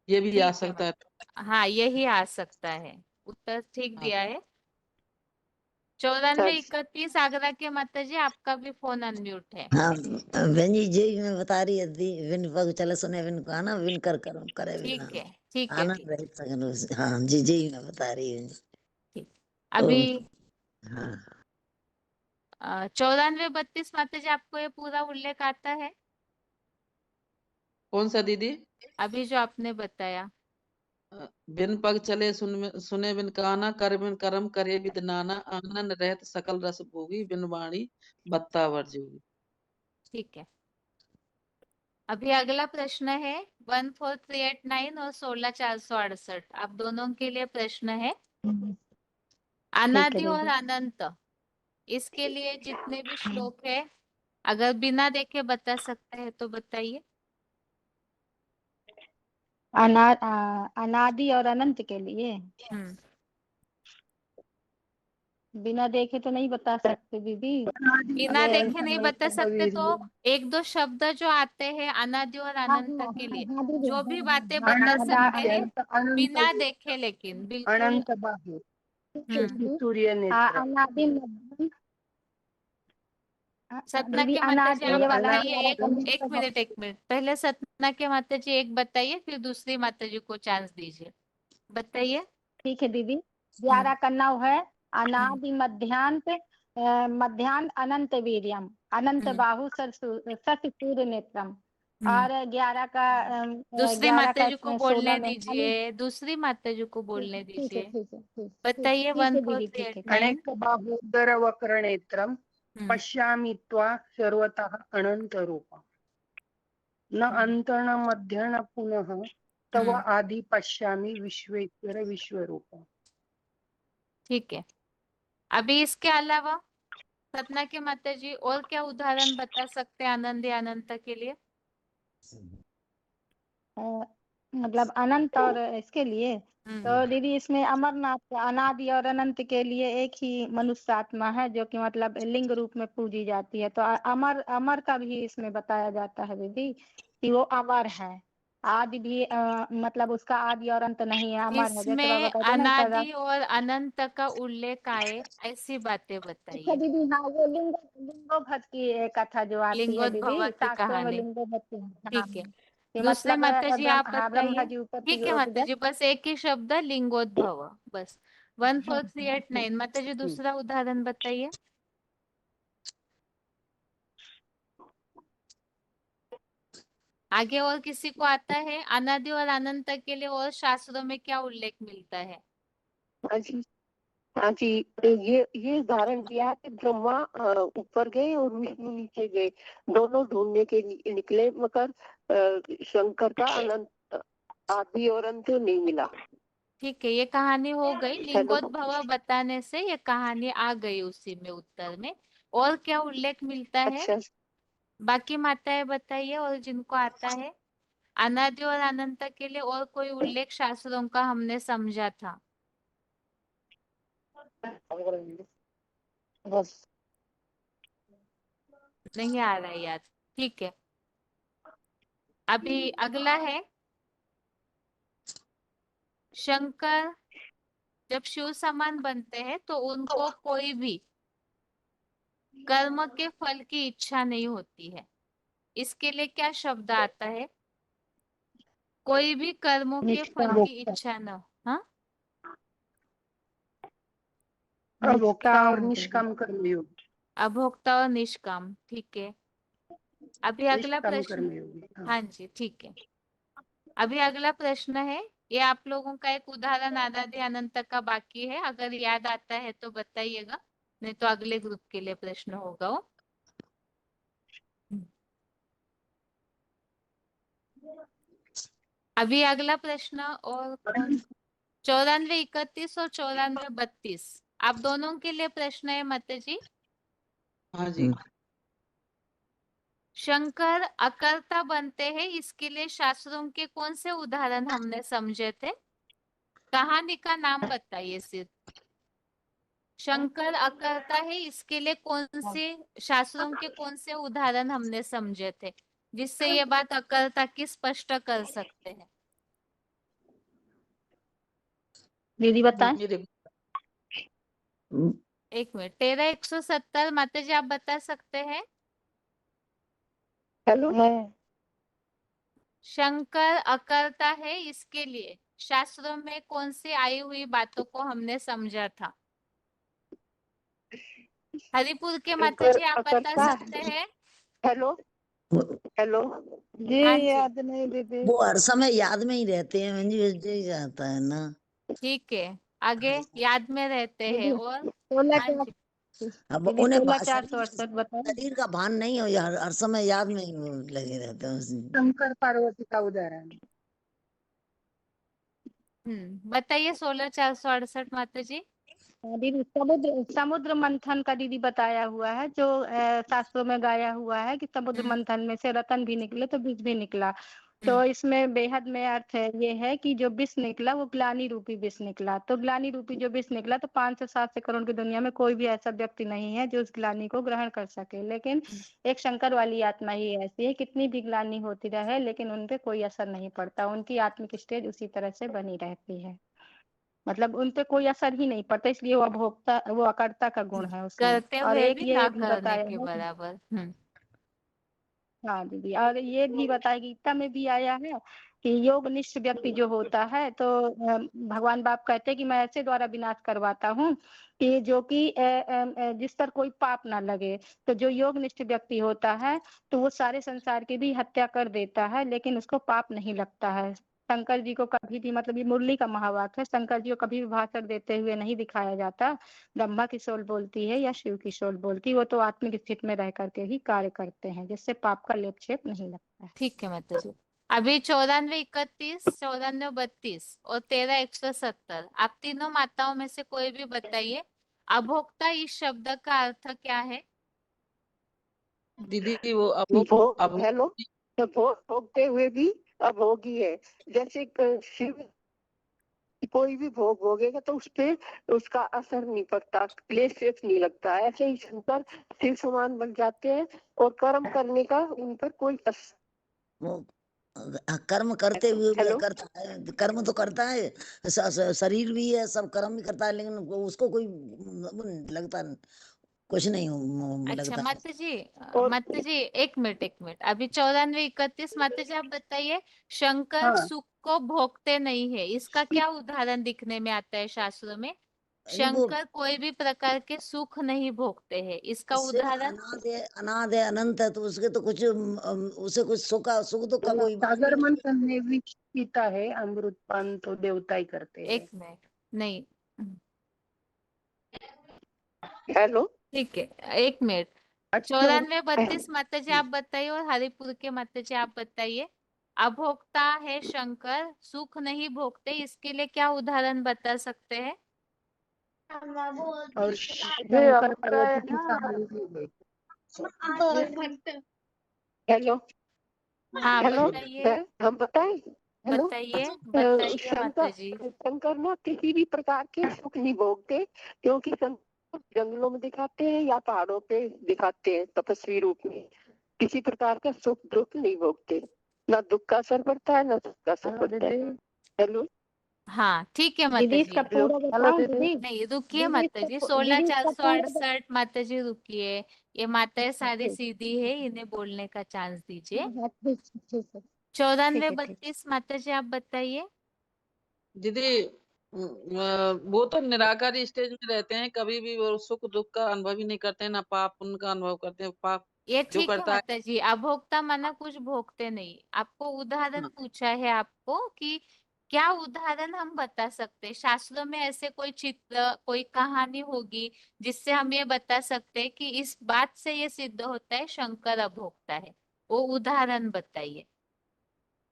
ये भी आ ठीक है सकता है। हाँ यही आ सकता है। उत्तर ठीक हाँ। दिया है। हाँ 9431 आगरा के माता जी आपका भी फोन अनम्यूट है। हाँ बहन जी जी मैं बता रही है विन पग चले सुने विन गाना विन कर करो करे विन ठीक है ठीक है ठीक आनंद रहित सकल। हाँ जी जी मैं बता रही हूँ। ठीक। तो अभी हाँ 9432 माता जी आपको ये पूरा उल्लेख आता है कौन सा दीदी? अभी जो आपने बताया? बिन पग चले सुने बिन काना कर बिन कर्म करे बिन नाना आनंद रहत सकल रस भोगी बिन वाणी बत्ता वर्जोगी। ठीक है। अभी अगला प्रश्न है 14389 और 16468 आप दोनों के लिए प्रश्न है। ठीक है अनादि और दीदी। अनंत, इसके लिए जितने भी श्लोक है अगर बिना देखे बता सकते हैं तो बताइए। अनादि और अनंत के लिए हम्म बिना देखे तो नहीं बता सकते दीदी। बिना ये देखे नहीं बता सकते तो एक दो शब्द जो आते हैं अनादि और हाँ अनंत हाँ के लिए हाँ दीदी जो भी बातें हाँ बता हाँ सकते हैं अनंत बिना देखे, लेकिन बिल्कुल अनंत बाहु सूर्य नेत्र। अनादि मध्यम सतना दीदी के माता जी अनादि आप ये वाला बताइए। एक मिनट एक मिनट, पहले सतना के माता जी एक बताइए, फिर दूसरी माता जी को चांस दीजिए। बताइए। ठीक है दीदी। 11 का 9 है हम्म अनादि मध्यांत मध्यांत अनंत वीर्यम अनंत हम्म बाहु शशि सूर्य नेत्रम। हम्म। और 11 का दूसरी 11 माता का जी को 16 बोलने में दीजिए, दूसरी माता जी को बोलने ठीक है दीजिए। ठीक है ठीक ठीक बताइए ठीक है दीदी ठीक है 14389। अनेक बाहुदर वक्र नेत्रम हम्म पश्यामि त्वा सर्वतः अनंत रूपम न अंत न मध्य न पुनः तव हम्म, आदि पश्यामि विश्वेश्वर विश्वरूप। ठीक है। अभी इसके अलावा सतना के माता जी और क्या उदाहरण बता सकते हैं आनंद या अनंत के लिए? मतलब अनंत और इसके लिए हम्म तो दीदी इसमें अमरनाथ अनादि और अनंत के लिए एक ही मनुष्य आत्मा है जो कि मतलब लिंग रूप में पूजी जाती है। तो अमर अमर का भी इसमें बताया जाता है दीदी कि वो अमर है। आदि भी मतलब उसका आदि और अंत नहीं है, अमर है। जैसे बाबा इसमें कहते हैं ना सदा। अनादि और अनंत का उल्लेख आए ऐसी बातें अच्छा बताइए। दीदी हाँ वो लिंगोभत की एक कथा जो आती है लिंगोद्भव दीदी की शास्त्रों में कहानी। लिंगोभत की। हाँ ठीक है। कि दूसरे मतलब माता जी आप ब्रह्मा बताइए। जी ऊपर की ठीक है ओर माता जी, बस एक ही शब्द लिंगोद्भव बस। 1438 माता जी दूसरा उदाहरण बताइए। आगे और किसी को आता है? अनादि और अनंत के लिए और शास्त्रों में क्या उल्लेख मिलता है? हाँ जी, हाँ जी, ये उदाहरण दिया है कि ब्रह्मा ऊपर गए और विष्णु नीचे गए, दोनों ढूंढने के निकले, मगर शंकर का अनंत आदि और अंत नहीं मिला। ठीक है, ये कहानी हो गई। हेलो, लिंगोद्भव बताने से ये कहानी आ गई उसी में उत्तर में। और क्या उल्लेख मिलता है? अच्छा, बाकी माताएं बताइए और जिनको आता है। अनादि और अनंत के लिए और कोई उल्लेख शास्त्रों का हमने समझा था? बस नहीं आ रहा है याद। ठीक है, अभी अगला है शंकर जब शिव समान बनते हैं तो उनको कोई भी कर्म के फल की इच्छा नहीं होती है। इसके लिए क्या शब्द आता है? कोई भी कर्मों के फल की इच्छा न। हाँ, अभोक्ता और निष्काम कर्मयोग, अभोक्ता और निष्काम। ठीक है, अभी अगला निष्काम प्रश्न। कर्मयोग। हाँ जी, ठीक है। अभी अगला प्रश्न है, ये आप लोगों का एक उदाहरण अनादि अनंत का बाकी है, अगर याद आता है तो बताइएगा, नहीं तो अगले ग्रुप के लिए प्रश्न होगा वो। अभी अगला प्रश्न और 94, 31 और 94, 32 आप दोनों के लिए प्रश्न है माता जी। हाँ जी। शंकर अकर्ता बनते हैं, इसके लिए शास्त्रों के कौन से उदाहरण हमने समझे थे? कहानी का नाम बताइए सिर्फ। शंकर अकर्ता है, इसके लिए कौन से शास्त्रों के कौन से उदाहरण हमने समझे थे जिससे ये बात अकर्ता की स्पष्ट कर सकते हैं? दीदी बताएं। मेरे एक मिनट, 13-170 माता जी आप बता सकते हैं? हेलो, शंकर अकर्ता है, इसके लिए शास्त्रों में कौन सी आई हुई बातों को हमने समझा था? हरिपुर के माता जी आप बता अकर्ता। सकते हैं? हेलो, हेलो, हाँ जी, याद नहीं दीदी। वो हर समय याद में ही रहते हैं मंजू, जी जाता है ना। ठीक है, आगे याद में रहते हैं। और 16 हाँ जी, अब दीदी उन्हें 16,468 बताओ। शरीर का भान नहीं हो, हर समय याद में ही वो लगे रहते हैं उसमें। शंकर पार्वती का उदाहरण। बताइए 16,468 माता जी। दीदी समुद्र मंथन का दीदी बताया हुआ है, जो शास्त्रों में गाया हुआ है कि समुद्र मंथन में से रतन भी निकले तो विष भी निकला। तो इसमें बेहद में अर्थ है ये है कि जो विष निकला वो ग्लानि रूपी विष निकला। तो ग्लानि रूपी जो विष निकला, तो 5 से 7 से करोड़ की दुनिया में कोई भी ऐसा व्यक्ति नहीं है जो उस ग्लानि को ग्रहण कर सके। लेकिन एक शंकर वाली आत्मा ही ऐसी है, कितनी भी ग्लानि होती रहे लेकिन उनपे कोई असर नहीं पड़ता, उनकी आत्मिक स्टेज उसी तरह से बनी रहती है, मतलब उन पे कोई असर ही नहीं पड़ता, इसलिए वो अभोक्ता, वो अकर्ता का गुण है उसमें। करते और हुए एक भी ये ना भी करने बताया के है बराबर। हाँ दीदी, और ये भी बताया, गीता में भी आया है कि योगनिष्ठ व्यक्ति जो होता है तो भगवान बाप कहते हैं कि मैं ऐसे द्वारा विनाश करवाता हूँ कि जो कि जिस पर कोई पाप ना लगे। तो जो योगनिष्ठ व्यक्ति होता है तो वो सारे संसार की भी हत्या कर देता है, लेकिन उसको पाप नहीं लगता है। शंकर जी को कभी भी, मतलब ये मुरली का महावाक्य है, शंकर जी को कभी भी भाषण देते हुए नहीं दिखाया जाता। ब्रह्मा की सोल बोलती है या शिव की सोल बोलती है, वो तो आत्मिक स्थिति में रह करके ही कार्य करते हैं, जिससे पाप का लेपछेप नहीं लगता है। ठीक है माता जी। अभी 94, 31, 94, 32 और 13, 170 आप तीनों माताओं में से कोई भी बताइए, अभोक्ता इस शब्द का अर्थ क्या है? दीदी वो अब हेलो, तो भोगते हुए भी अभोगी है। जैसे शिव कोई भी भोग भोगेगा तो उस पे उसका असर नहीं पड़ता, क्लेश नहीं लगता। ऐसे ही शंकर शिव समान बन जाते हैं और कर्म करने का उन पर कोई असर। वो कर्म करते हुए भी हेलो, करता है, कर्म तो करता है, शरीर भी है, सब कर्म भी करता है, लेकिन उसको कोई लगता कुछ नहीं अच्छा लगता है। माता जी एक मिनट, अभी 94, 31 माता जी आप बताइए, शंकर हाँ, सुख को भोगते नहीं है, इसका क्या उदाहरण दिखने में आता है शास्त्रों में? शंकर कोई भी प्रकार के सुख नहीं भोगते हैं। इसका उदाहरण अनाद है, अनाद है, अनंत है, तो उसके तो कुछ उसे कुछ सुख दुख का कोई बात सागर नहीं। मंथन में भी पीता है अमृत पान, तो देवता ही करते हैं। एक मिनट, नहीं हेलो, ठीक है, एक मिनट। 94-32 माता जी आप बताइए, और हरिपुर के माता जी आप बताइए। अभोक्ता है शंकर, सुख नहीं भोगते, इसके लिए क्या उदाहरण बता सकते हैं? और शंकर पार्वती की कहानी। हेलो हाँ हेलो, बताइए, हम बताएं। हेलो, बताइए, बताइए माता शंकर जी। शंकर ना किसी भी प्रकार के सुख नहीं भोगते, क्योंकि शंकर जंगलों में दिखाते हैं या पहाड़ों पे दिखाते हैं तपस्वी रूप में। किसी प्रकार का सुख दुख नहीं भोगते, ना दुख का असर पड़ता है ना सुख का असर पड़ता है। हेलो हाँ ठीक है माता दीदी जी। इसका पूरा बताओ दीदी। नहीं रुकिए दीदी माता इसका जी, दीदी इसका पूरा 16,468 माता जी रुकिए। ये माताएं सारी सीधी है, इन्हें बोलने का चांस दीजिए। ठीक है। 94-32 माता जी आप बताइए। दीदी वो तो निराकारी स्टेज में रहते हैं, कभी भी वो सुख दुख का अनुभव ही नहीं करते हैं, ना पाप पुण्य का अनुभव करते हैं। पाप ये जो ठीक है करता है, माता जी, अभोक्ता माना कुछ भोगते नहीं। आपको उदाहरण हाँ, पूछा है आपको कि क्या उदाहरण हम बता सकते हैं? शास्त्रों में ऐसे कोई चित्र, कोई कहानी होगी जिससे हम ये बता सकते हैं कि इस बात से ये सिद्ध होता है शंकर अभोक्ता है। वो उदाहरण बताइए।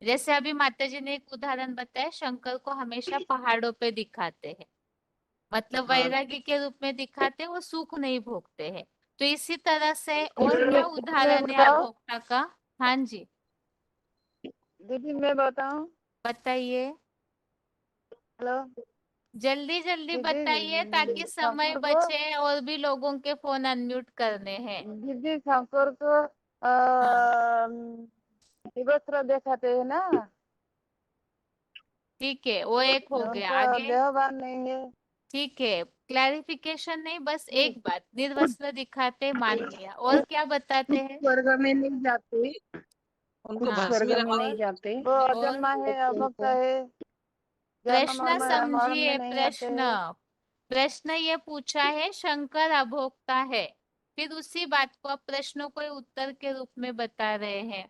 जैसे अभी माता जी ने एक उदाहरण बताया, शंकर को हमेशा पहाड़ों पे दिखाते हैं, मतलब हाँ वैरागी के रूप में दिखाते हैं, वो सुख नहीं भोगते हैं। तो इसी तरह से और क्या मैं उदाहरण है बताऊं, अभोक्ता का? हाँ जी दीदी मैं बताऊं। बताइए, हेलो जल्दी जल्दी बताइए ताकि दीदी, समय बचे, और भी लोगों के फोन अनम्यूट करने हैं। दीदी शंकर को हाँ दिवस दिखाते हैं ना, ठीक है, वो एक हो गया। उनका आगे देहभान नहीं है। ठीक है, क्लैरिफिकेशन नहीं, बस एक बात, निर्वस्त्र दिखाते मान लिया, और क्या बताते कुछ हैं? स्वर्ग में नहीं जाते, उनको कुछ हाँ स्वर्ग भस्मी में नहीं जाते, वो और अजन्मा है, अभक्त है, जन्म प्रश्न मरण में समझिए, नहीं आते प्रश्न हैं। प्रश्न ये पूछा है शंकर अभोक्ता है, फिर उसी बात को आप प्रश्नों को उत्तर के रूप में बता रहे हैं।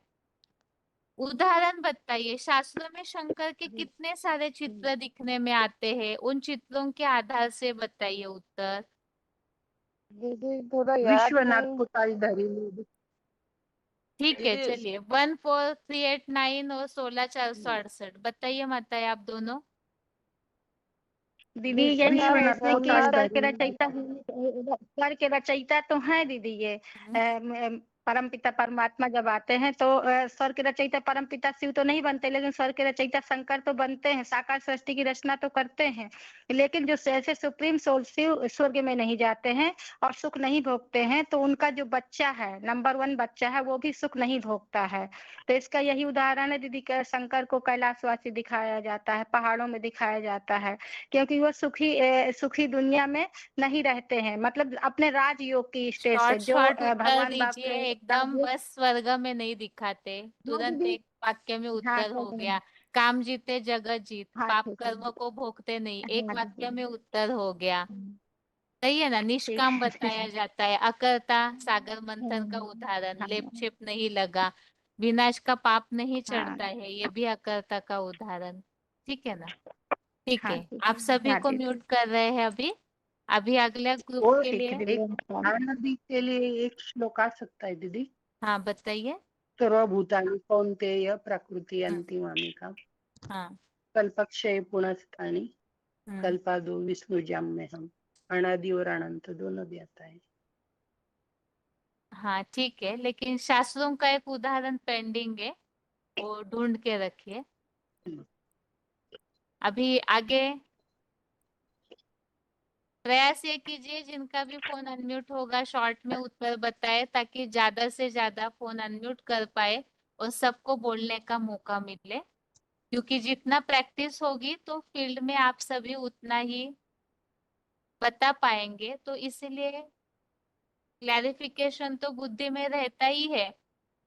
उदाहरण बताइए, शास्त्रों में शंकर के कितने सारे चित्र दिखने में आते हैं, उन चित्रों के आधार से बताइए उत्तर। दीदी थोड़ा विश्वनाथ को ताज धरी। ठीक है दीदी। चलिए, 14389 और 16,468 बताइए माताएं आप दोनों। दीदी यही है विश्वनाथ इसमें को कि ताज स्वर के धरी। रचयिता, स्वर के रचयिता तो है दीदी ये। परमपिता परमात्मा जब आते हैं तो स्वर के रचयिता परमपिता शिव तो नहीं बनते, लेकिन स्वर के रचयिता शंकर तो बनते हैं, साकार सृष्टि की रचना तो करते हैं। लेकिन जो ऐसे सुप्रीम सोल शिव स्वर्ग में नहीं जाते हैं और सुख नहीं भोगते हैं, तो उनका जो बच्चा है, नंबर 1 बच्चा है, वो भी सुख नहीं भोगता है। तो इसका यही उदाहरण है दीदी, शंकर को कैलाशवासी दिखाया जाता है, पहाड़ों में दिखाया जाता है, क्योंकि वो सुखी दुनिया में नहीं रहते हैं, मतलब अपने राजयोग की स्टेज से शॉर्ट जो शॉर्ट उत्तर भगवान बाप दीजिए, के एकदम, बस स्वर्ग में नहीं दिखाते। हाँ तुरंत दीदी। एक वाक्य में हाँ उत्तर हो ठीक है। गया। काम जीते जगत जीत, हाँ पाप ठीक है। कर्म को भोगते नहीं, एक हाँ वाक्य दीदी। में उत्तर हो गया। सही है ना, ठीक निष्काम है। बताया जाता है। अकर्ता सागर मंथन का उदाहरण, लेप हाँ छेप नहीं लगा, विनाश का पाप नहीं हाँ चढ़ता है, ये भी अकर्ता का उदाहरण। ठीक है ना? ठीक हाँ है, ठीक आप सभी हाँ को दीदी। म्यूट कर रहे हैं अभी। अभी अगले ग्रुप और के ठीक है लिए। दीदी। नदी के लिए एक श्लोक आ सकता है दीदी। हाँ बताइए। सर्वभूतानि कौन्तेय प्रकृति हम्म, अंतिमामिका, हाँ कल्पक्षय पुनस्तानि, हम्म, कल्पादो विष्णुजाम में हम। अनादि और अनंत दोनों भी आता है। हाँ ठीक है, लेकिन शास्त्रों का एक उदाहरण पेंडिंग है, वो ढूंढ के रखिए। अभी आगे प्रयास ये कीजिए, जिनका भी फोन अनम्यूट होगा शॉर्ट में उत्तर बताए, ताकि ज्यादा से ज्यादा फोन अनम्यूट कर पाए और सबको बोलने का मौका मिले। क्योंकि जितना प्रैक्टिस होगी तो फील्ड में आप सभी उतना ही बता पाएंगे, तो इसलिए क्लैरिफिकेशन तो बुद्धि में रहता ही है।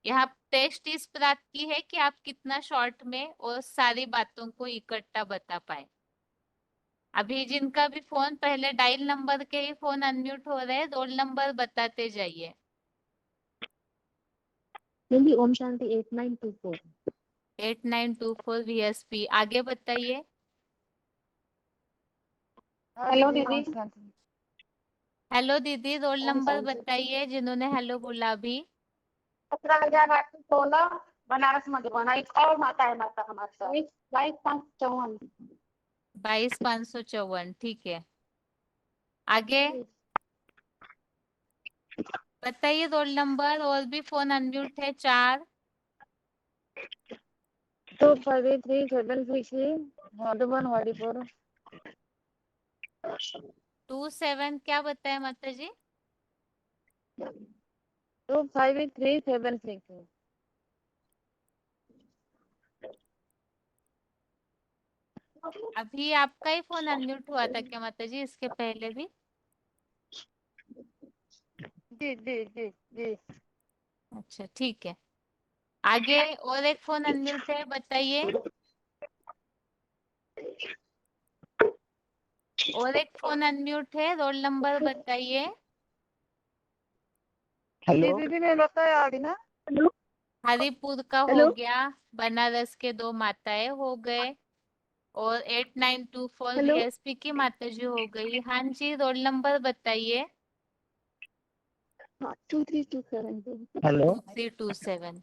यहाँ टेस्ट इस बात की है कि आप कितना शॉर्ट में और सारी बातों को इकट्ठा बता पाए। अभी जिनका भी फोन पहले डायल नंबर के ही फोन अनम्यूट हो रहे हैं, रोल नंबर बताते जाइए। हिंदी ओम शांति 8924। 8924 VSP। आगे बताइए। हेलो दीदी। हेलो दीदी, रोल ओम नंबर शांति। बताइए जिन्होंने हेलो बोला अभी। 17,816 बनारस मधुबन। एक और माता है, माता हमारे साथ 22,554। 22,554, ठीक है। आगे बताइए रोल नंबर। और भी फोन अनम्यूट है 4। 253733 मधुबन वाडीपुर। 27 क्या बताया माता जी? 253733। अभी आपका ही फोन अनम्यूट हुआ था क्या माता जी, इसके पहले भी? जी जी जी जी। अच्छा, ठीक है। आगे और एक फोन अनम्यूट है, बताइए। और एक फोन अनम्यूट है, रोल नंबर बताइए। हेलो दीदी ने बताया अभी ना। हरिपुर का हो गया, बनारस के 2 माताएं हो गए, और 8924 हेलो। VSP की माता जी हो गई। हाँ जी, रोल नंबर बताइए। 2327। हेलो 2327।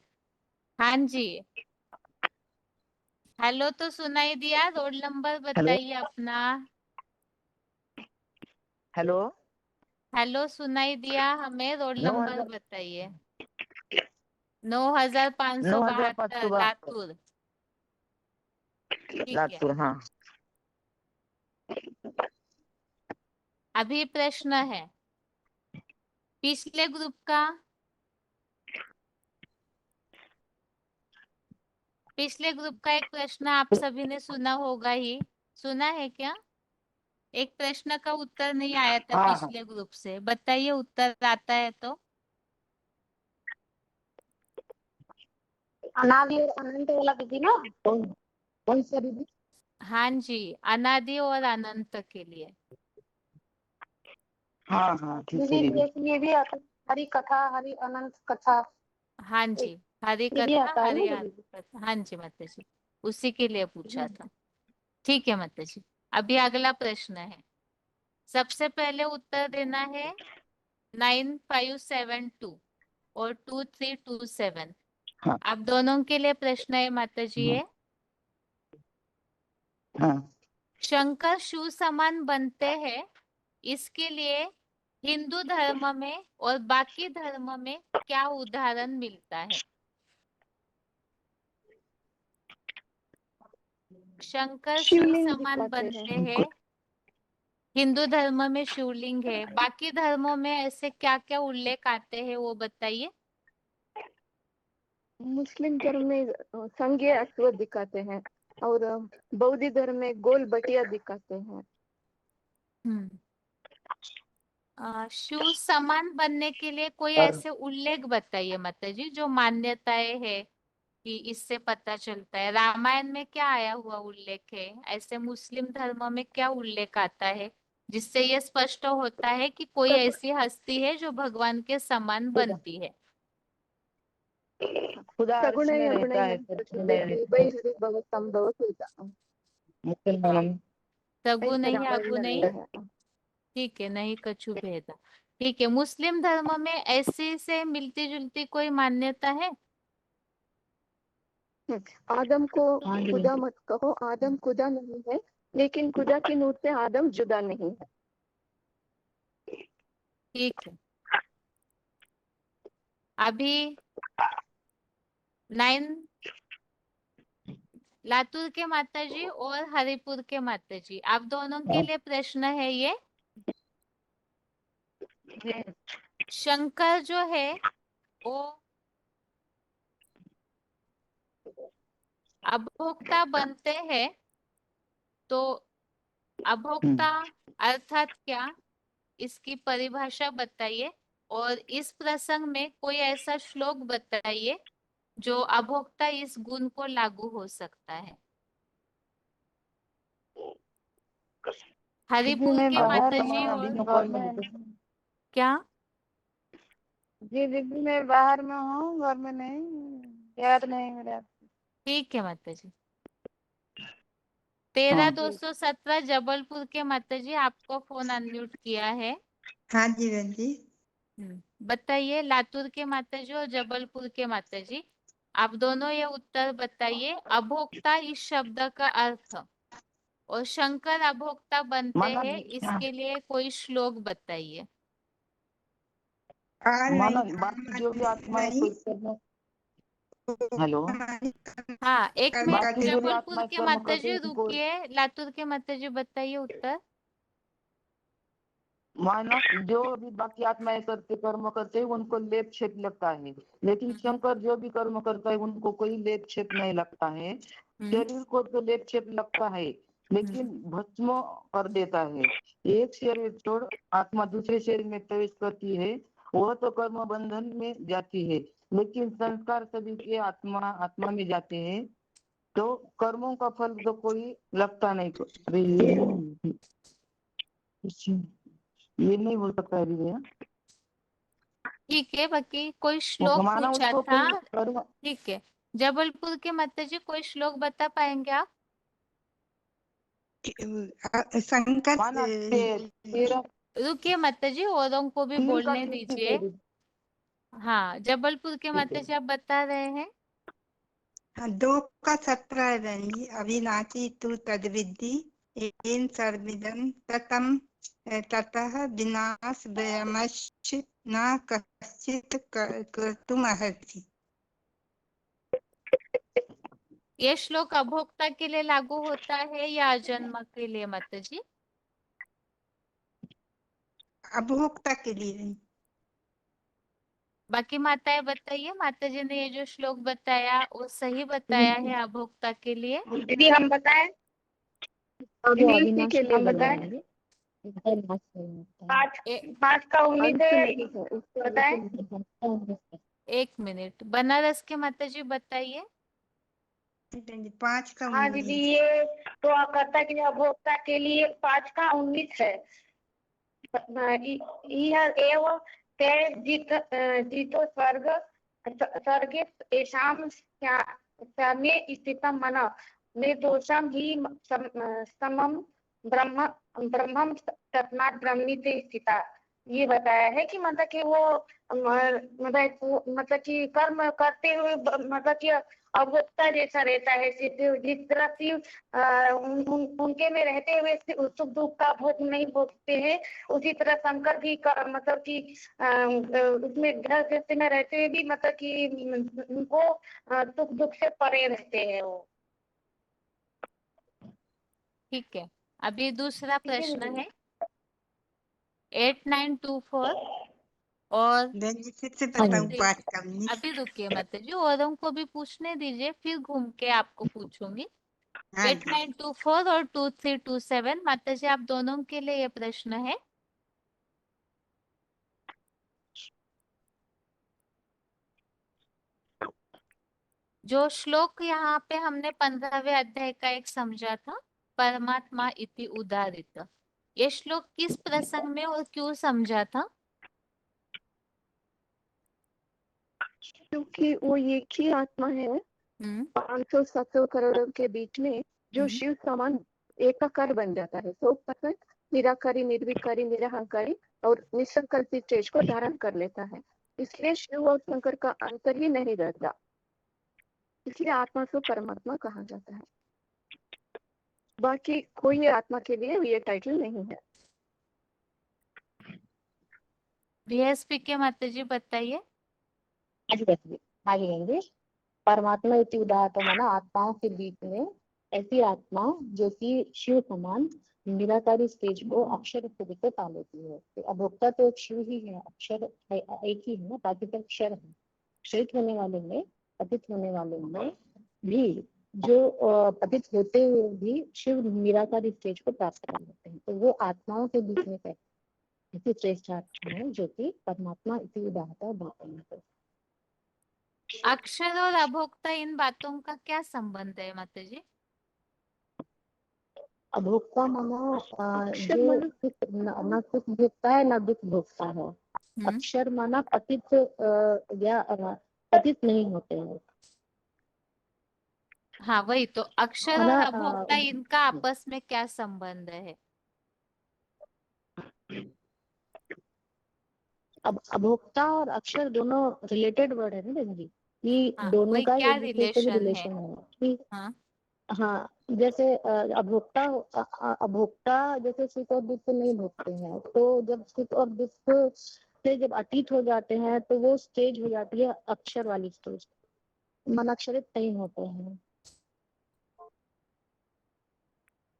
हाँ जी। हेलो तो सुनाई दिया, रोल नंबर बताइए अपना। हेलो। हेलो सुनाई दिया हमें, रोल नंबर 9,000 बताइए। 9572 लातूर। ठीक है। लातूर। हाँ। अभी प्रश्न है पिछले ग्रुप का। पिछले ग्रुप का एक प्रश्न आप सभी ने सुना होगा ही। सुना है क्या? एक प्रश्न का उत्तर नहीं आया था हाँ हाँ। पिछले ग्रुप से, बताइए उत्तर आता है तो। अनादि और अनंत वाला दीदी ना। कौन सा दीदी? हाँ जी, अनादि और अनंत के लिए। हाँ हाँ ठीक है दीदी दीदी। ये भी आता है, हरि कथा, हरि अनंत कथा। हाँ जी, हरि ये भी कथा आता है ना हरि दीदी? कथा। हाँ जी माता जी, उसी के लिए पूछा था। ठीक है माता जी। अभी अगला प्रश्न है, सबसे पहले उत्तर देना है 9572 और 2327। हाँ आप दोनों के लिए प्रश्न है माता जी ये। हाँ। शंकर शिव समान बनते हैं, इसके लिए हिंदू धर्म में और बाकी धर्म में क्या उदाहरण मिलता है? शंकर शिव शिवलिंग समान दिखाते बनते हैं। हैं, हिंदू धर्म में शिवलिंग है, बाकी धर्मों में ऐसे क्या क्या उल्लेख आते हैं वो बताइए। मुस्लिम धर्म में संज्ञा अश्व दिखाते हैं, और बौद्ध धर्म में गोल बटिया दिखाते हैं। शिव समान बनने के लिए कोई और ऐसे उल्लेख बताइए माता जी, जो मान्यताएं है कि इससे पता चलता है। रामायण में क्या आया हुआ उल्लेख है, ऐसे मुस्लिम धर्म में क्या उल्लेख आता है जिससे ये स्पष्ट होता है कि कोई ऐसी हस्ती है जो भगवान के समान बनती है? खुदा अर्श सगुण में रहता है, मुसलमान। सगु नहीं अगु नहीं, ठीक है, नहीं कछु भेदा। ठीक है, मुस्लिम धर्म में ऐसी से मिलती जुलती कोई मान्यता है? आदम को खुदा मत कहो, आदम खुदा नहीं है, लेकिन खुदा की नूर से आदम जुदा नहीं है। ठीक है। अभी 9 लातूर के माता जी और हरिपुर के माता जी, आप दोनों के लिए प्रश्न है ये। शंकर जो है वो अभोक्ता बनते हैं, तो अभोक्ता अर्थात क्या, इसकी परिभाषा बताइए। और इस प्रसंग में कोई ऐसा श्लोक बताइए जो अभोक्ता इस गुण को लागू हो सकता है। हरिपुर मैं के बाहर माता जी में और घर में क्या? जी दीदी मैं बाहर में हूँ, घर में नहीं, याद नहीं मेरा। ठीक है माता जी। हाँ 13217 जबलपुर के माता जी, आपको फोन अनम्यूट किया है। हाँ जी बहन जी। बताइए लातूर के माता जी और जबलपुर के माता जी, आप दोनों ये उत्तर बताइए। अभोक्ता इस शब्द का अर्थ और शंकर अभोक्ता बनते हैं, इसके लिए कोई श्लोक बताइए। बाकी जो भी आत्माएं हेलो, हाँ एक मिनट, बाकी जो भी जबलपुर आत्माएं के कर्म माता करते जी हैं उनको रुकिए, लातूर के माता जी बताइए उत्तर। माना जो भी बाकी आत्माएं करते कर्म करते हैं उनको लेप छेप लगता है, लेकिन शंकर जो भी कर्म करता है उनको कोई लेप छेप नहीं लगता है। शरीर को तो लेप छेप लगता है लेकिन भस्म कर देता है। एक शरीर छोड़ आत्मा दूसरे शरीर में प्रवेश करती है, वह तो कर्म बंधन में जाती है, लेकिन संस्कार सभी के आत्मा आत्मा में जाते हैं, तो कर्मों का फल तो कोई लगता नहीं। अरे ये नहीं हो सकता है भैया। ठीक है, बाकी कोई श्लोक माना पूछा उसको था। कोई कर्म ठीक है, जबलपुर के माता जी कोई श्लोक बता पाएंगे आप? संकट माना तेरा रुकिए माता जी, औरों को भी तीन का बोलने ठीक दीजिए। है। हाँ जबलपुर के माता जी आप बता रहे हैं। 2 का 17 है बहन जी। अविनाशी तु तद्विद्धि येन सर्वमिदं ततं ततः विनाश भयमश्च न कश्चित् कर्तुमर्हति। ये श्लोक अभोक्ता के लिए लागू होता है या अजन्म के लिए माता जी? अभोक्ता के लिए। बाकी माताएं बताइए, माता जी ने ये जो श्लोक बताया वो सही बताया है अभोक्ता के लिए? दीदी हम बताएं, के लिए हम बताएं। पाँच पाँच का उम्मीद है, बताएं। एक मिनट, बनारस के माता जी बताइए। 5 का हाँ दीदी ये तो कर्ता के लिए अभोक्ता के लिए 5 का 19 है। यह एव ते जितो स्वर्गे येषां साम्ये स्थितं मन निर्दोषं हि समं ब्रह्मं तस्मात् ब्रह्मीति स्थिता। ये बताया है कि मतलब कि वो मतलब कि कर्म करते हुए मतलब कि अभोक्ता जैसा रहता है, जिस तरह से उनके में रहते हुए सुख दुख का भोग नहीं भोगते हैं, उसी तरह शंकर भी मतलब कि उसमें ग्रह गृहस्थी में रहते हुए भी मतलब कि उनको सुख दुख से परे रहते हैं वो। ठीक है, अभी दूसरा ठीक है प्रश्न दीदी। है 8924 और फिर से बताऊं 5 का 19। अभी रुकिए माता जी, औरों को भी पूछने दीजिए, फिर घूम के आपको पूछूंगी। हाँ 8924 और 2327 माता जी आप दोनों के लिए ये प्रश्न है। जो श्लोक यहाँ पे हमने 15वें अध्याय का एक समझा था, परमात्मा इति उदारित, ये श्लोक किस प्रसंग में और क्यों समझा था? क्योंकि वो एक ही आत्मा है 500-700 करोड़ के बीच में जो शिव समान एकाकार बन जाता है। 100% निराकारी, निर्विकारी, निरहंकारी और निसंकल्पित तेज को धारण कर लेता है। इसलिए शिव और शंकर का अंतर ही नहीं रहता, इसलिए आत्मा को परमात्मा कहा जाता है। बाकी कोई आत्मा के लिए ये टाइटल नहीं है। बीएसपी के माता जी बताइए। आगे लेंगे। परमात्मा इति उदाहरण तो माना आत्माओं के बीच में ऐसी आत्मा जो कि शिव समान निराकारी स्टेज को अक्षर खुद से पा लेती है। तो अभोक्ता तो एक शिव ही है, अक्षर एक ही है ना, ताकि तो अक्षर है। क्षरित होने वाले में, पतित होने वाले में भी जो पतित होते हुए भी शिव निराकारी स्टेज को प्राप्त कर लेते हैं। तो वो आत्माओं के बीच में ऐसी श्रेष्ठ आत्मा है जो कि परमात्मा इति उदाहरण बोलते हैं। अक्षर और अभोक्ता इन बातों का क्या संबंध है माता जी? अभोक्ता माना अक्षर जो माना ना सुख भोगता है ना दुख भोगता है। अक्षर माना पतित या पतित नहीं होते हैं। हाँ वही तो, अक्षर माना और अभोक्ता इनका आपस में क्या संबंध है? अब अभोक्ता और अक्षर दोनों रिलेटेड वर्ड है ना बहन जी, कि हाँ दोनों वही का क्या एक दूसरे से भी रिलेशन है? रिलेशन है कि हाँ हाँ, जैसे अभोक्ता अभोक्ता जैसे सुख और दुख नहीं भोगते हैं, तो जब सुख और दुख से जब अतीत हो जाते हैं तो वो स्टेज हो जाती है अक्षर वाली स्टेज, मन अक्षरित नहीं होते हैं।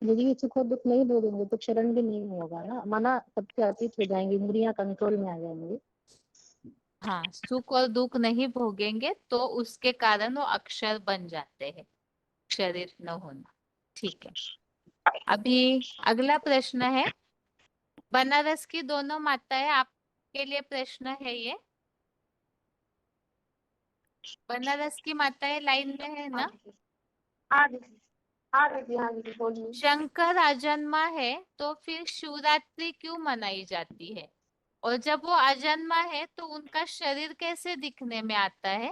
यदि ये सुख और दुख नहीं भोगेंगे तो क्षरण भी नहीं होगा ना, मना सबसे अतीत हो जाएंगे, इंद्रियां कंट्रोल में आ जाएंगी। हाँ, सुख और दुख नहीं भोगेंगे तो उसके कारण वो अक्षर बन जाते हैं, शरीर न होना। ठीक है, अभी अगला प्रश्न है, बनारस की दोनों माताएं, आपके लिए प्रश्न है ये। बनारस की माताएं लाइन में है ना? हाँ दीदी बोलिए। शंकर अजन्मा है तो फिर शिवरात्रि क्यों मनाई जाती है? और जब वो अजन्मा है तो उनका शरीर कैसे दिखने में आता है?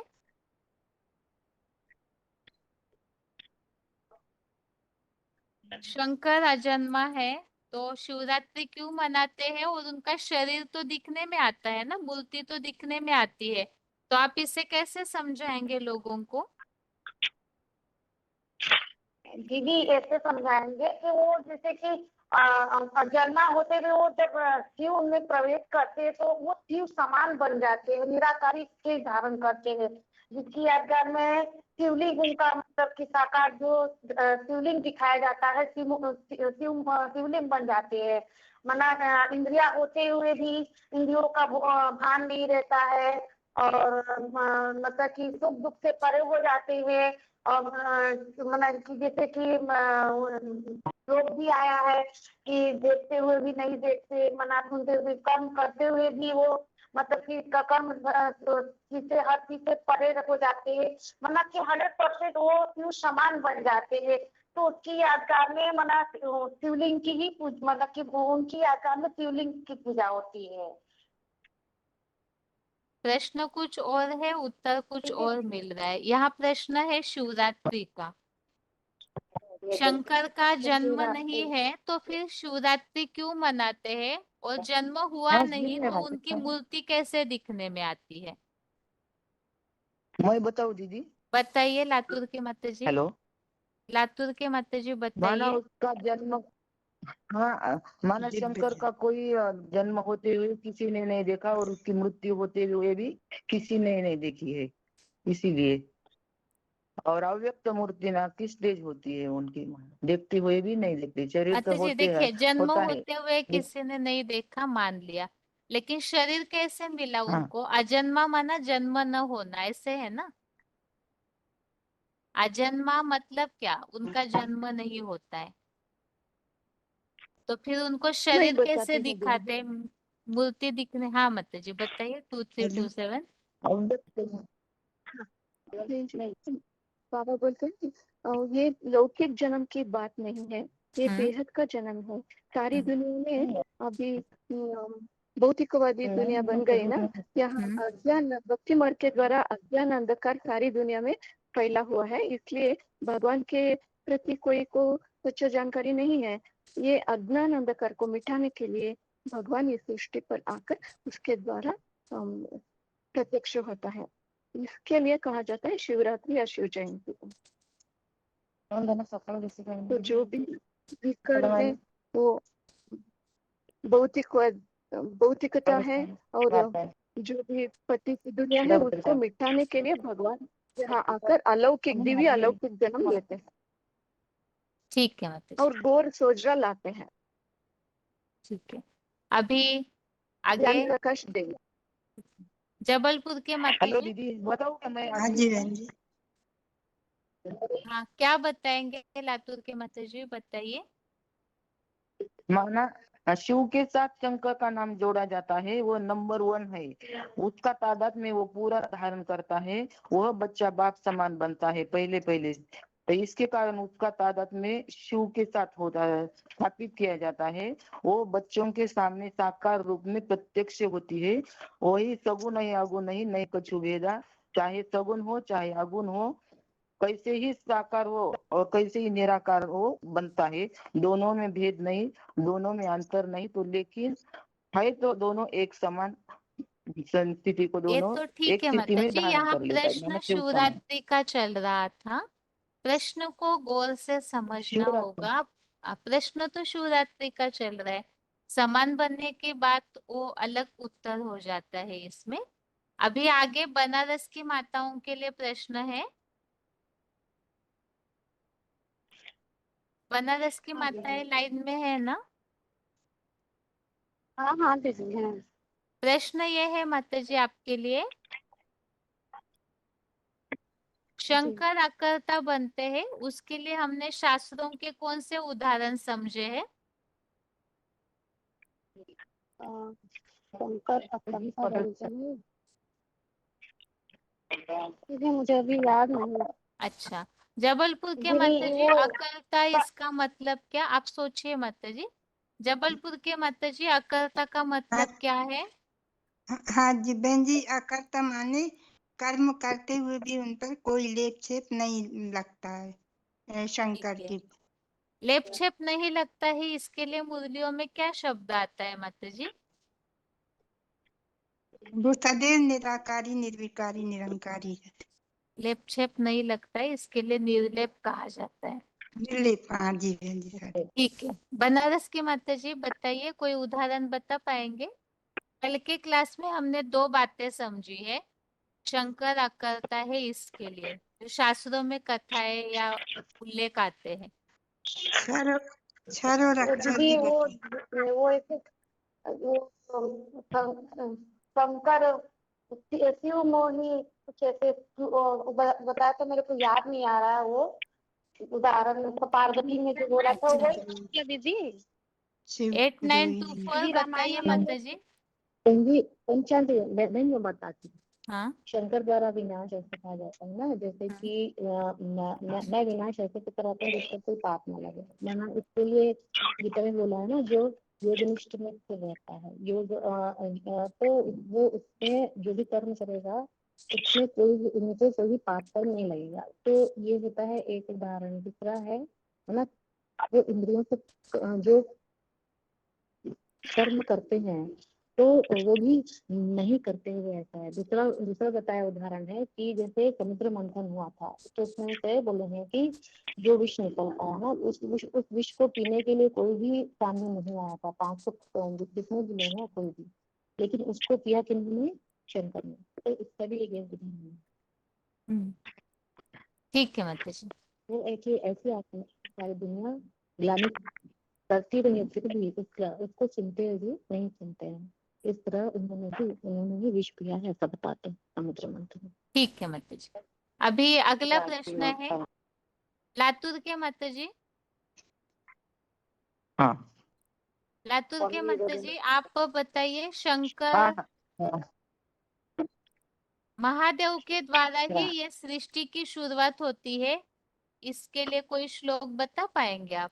शंकर अजन्मा है तो शिवरात्रि क्यों मनाते हैं और उनका शरीर तो दिखने में आता है ना, मूर्ति तो दिखने में आती है, तो आप इसे कैसे समझाएंगे लोगों को? दीदी ऐसे समझाएंगे कि वो जैसे कि जन्मा होते हुए वो जब शिव उनमें प्रवेश करते हैं तो वो शिव समान बन जाते हैं, निराकारी के धारण करते हैं, जिसकी यादगार में शिवलिंग उनका मतलब कि साकार जो शिवलिंग दिखाया जाता है, शिवलिंग बन जाते हैं। मना इंद्रिया होते हुए भी इंद्रियों का भान नहीं रहता है, और मतलब कि सुख दुख से परे हो जाते हैं। और मतलब कि जैसे कि रोग भी आया है कि देखते हुए भी नहीं देखते, मना सुनते हुए कर्म करते हुए भी वो मतलब कि कर्म चीजें हर चीज से परे हो जाते हैं, मतलब कि 100% वो शिव समान बन जाते हैं। तो उसकी यादगार में मना शिवलिंग की ही मतलब कि उनकी यादगार में शिवलिंग की पूजा होती है। प्रश्न कुछ और है, उत्तर कुछ और मिल रहा है। यहाँ प्रश्न है शिवरात्रि का। शंकर का जन्म नहीं है तो फिर शिवरात्रि क्यों मनाते हैं, और जन्म हुआ नहीं तो उनकी मूर्ति कैसे दिखने में आती है? मैं बताऊं दीदी? बताइए लातूर के माता जी। हेलो। लातूर के माता जी माना बताइए। उसका जन्म, हाँ माना शंकर का कोई जन्म होते हुए किसी ने नहीं देखा और उसकी मृत्यु होते हुए भी किसी ने नहीं देखी है, इसीलिए। और अव्यक्त मूर्ति ना किस स्टेज होती है उनकी, देखते हुए भी नहीं देखते, शरीर तो माता जी होते है, देखिए, जन्म होता है। होते हुए किसी ने नहीं देखा मान लिया, लेकिन शरीर कैसे मिला हाँ उनको? अजन्मा माना जन्म न होना, ऐसे है ना। अजन्मा मतलब क्या? उनका जन्म नहीं होता है, तो फिर उनको मैं शरीर कैसे बताती हूँ दीदी। दिखाते हैं? मूर्ति दिखने, हाँ माता जी बताइए। 2327। अव्यक्त। नहीं, बाबा बोलते हैं कि ये लौकिक जन्म की बात नहीं है, ये बेहद का जन्म है। सारी दुनिया में अभी भौतिकवादी दुनिया बन गई ना, यहाँ अज्ञान भक्ति मार्ग के द्वारा अज्ञान अंधकार सारी दुनिया में फैला हुआ है, इसलिए भगवान के प्रति कोई को सच्चा जानकारी नहीं है। ये अज्ञान अंधकार को मिटाने के लिए भगवान इस सृष्टि पर आकर उसके द्वारा प्रत्यक्ष होता है। इसके लिए कहा जाता है शिवरात्रि या शिव जयंती को। तो जो भी विकर्ण है वो भौतिकता है, और जो भी पति की दुनिया है उसको मिटाने के लिए भगवान यहाँ आकर अलौकिक दिव्य अलौकिक जन्म लेते हैं ठीक है माता जी, और गौर सोजरा लाते हैं, ठीक है। अभी ज्ञान आगे प्रकाश देंगे। जबलपुर के माता हेलो जी। दीदी, बताओ क्या मैं? हाँ जी बहन जी। हाँ क्या बताएंगे लातूर के माता जी, बताइए। माना शिव के साथ शंकर का नाम जोड़ा जाता है, वो नंबर 1 है, उसका तादाद में वो पूरा धारण करता है, वह बच्चा बाप समान बनता है पहले पहले। तो इसके कारण उसका तादाद में शिव के साथ होता है, स्थापित किया जाता है। वो बच्चों के सामने साकार रूप में प्रत्यक्ष होती है। वही सगुण नहीं अगुण नहीं, नहीं कछु भेदा, चाहे सगुण हो चाहे अगुण हो, कैसे ही साकार हो और कैसे ही निराकार हो बनता है। दोनों में भेद नहीं, दोनों में अंतर नहीं, तो लेकिन है तो दोनों एक समान स्थिति को ये दोनों तो ठीक एक है स्थिति में माताजी, धारण यहाँ कर लेता है। प्रश्न मैंने शिव समान शिवरात्रि का चल रहा था। प्रश्न को गौर से समझना शिवरात्रि होगा। प्रश्न तो शिवरात्रि का चल रहा है, समान बनने के बाद वो अलग उत्तर हो जाता है इसमें। अभी आगे बनारस की माताओं के लिए प्रश्न है। बनारस की माताएं लाइन में है ना? हाँ हाँ दीदी है। प्रश्न ये है माताजी आपके लिए, शंकर अकर्ता बनते हैं, उसके लिए हमने शास्त्रों के कौन से उदाहरण समझे हैं? शंकर अकर्ता बनते हैं दीदी, मुझे अभी याद नहीं। अच्छा, जबलपुर के दीदी माताजी वो अकर्ता, इसका मतलब क्या? आप सोचिए माताजी, जबलपुर के माताजी अकर्ता का मतलब क्या है? हाँ जी बहन जी, अकर्ता माने कर्म करते हुए भी उन पर कोई लेप छेप नहीं लगता है शंकर ठीक है, की। लेप छेप नहीं लगता है, इसके लिए मुरलियों में क्या शब्द आता है माताजी? वो सदैव निराकारी निर्विकारी निरंकारी है। लेप छेप नहीं लगता है, इसके लिए निर्लेप कहा जाता है। निर्लेप, हाँ जी बहन जी सर। ठीक है, बनारस की माताजी बताइए, कोई उदाहरण बता पाएंगे? कल के क्लास में हमने दो बातें समझी है, शंकर अकर्ता है इसके लिए, जो शास्त्रों में कथाएं या उल्लेख आते हैं। क्षर और अक्षर दीदी की वो एक शंकर शिव मोहिनी कुछ ऐसे बताया, तो मेरे को याद नहीं आ रहा है वो उदाहरण। पार्वती ने जो बोला था वो क्या दीदी? 8924 बताइए माताजी। पंचायत बहन मैं बताती हूँ। हाँ, शंकर द्वारा विनाश ऐसे कहा जाता है ना, जैसे कि मैं विनाश ऐसे कराता हूँ जिससे कोई पाप न लगे। मैंने इसके लिए गीता में बोला है ना, जो योगनिष्ठ में स्थिर रहता है योग, तो वो उसमें जो भी कर्म करेगा उसमें उनको कोई भी पाप कर्म नहीं लगेगा। तो ये होता है एक उदाहरण। दूसरा है ना, वो इंद्रियों से जो कर्म करते हैं तो वो भी नहीं करते हुए ऐसा है। दूसरा दूसरा बताया उदाहरण है कि जैसे समुद्र मंथन हुआ था, तो उसमें से बोले हैं कि जो विष निकलता है ना, उस विष को पीने के लिए कोई भी सामने नहीं आया था, 500 जितने भी लोग हैं कोई भी, लेकिन उसको पिया किन्होंने? शंकर ने। तो इसका भी एक उदाहरण है। ठीक है माताजी। वो ऐसी आत्मा सारी दुनिया ग्लानि करती रही, फिर भी उसको सुनते हुए भी नहीं सुनते हैं। इस तरह उन्होंने भी विष पिया है, ऐसा बताते हैं समुद्र मंथन। ठीक है माताजी। अभी अगला प्रश्न है लातूर के माताजी। हाँ लातूर के माताजी आप बताइए, शंकर महादेव के द्वारा ही ये सृष्टि की शुरुआत होती है, इसके लिए कोई श्लोक बता पाएंगे आप?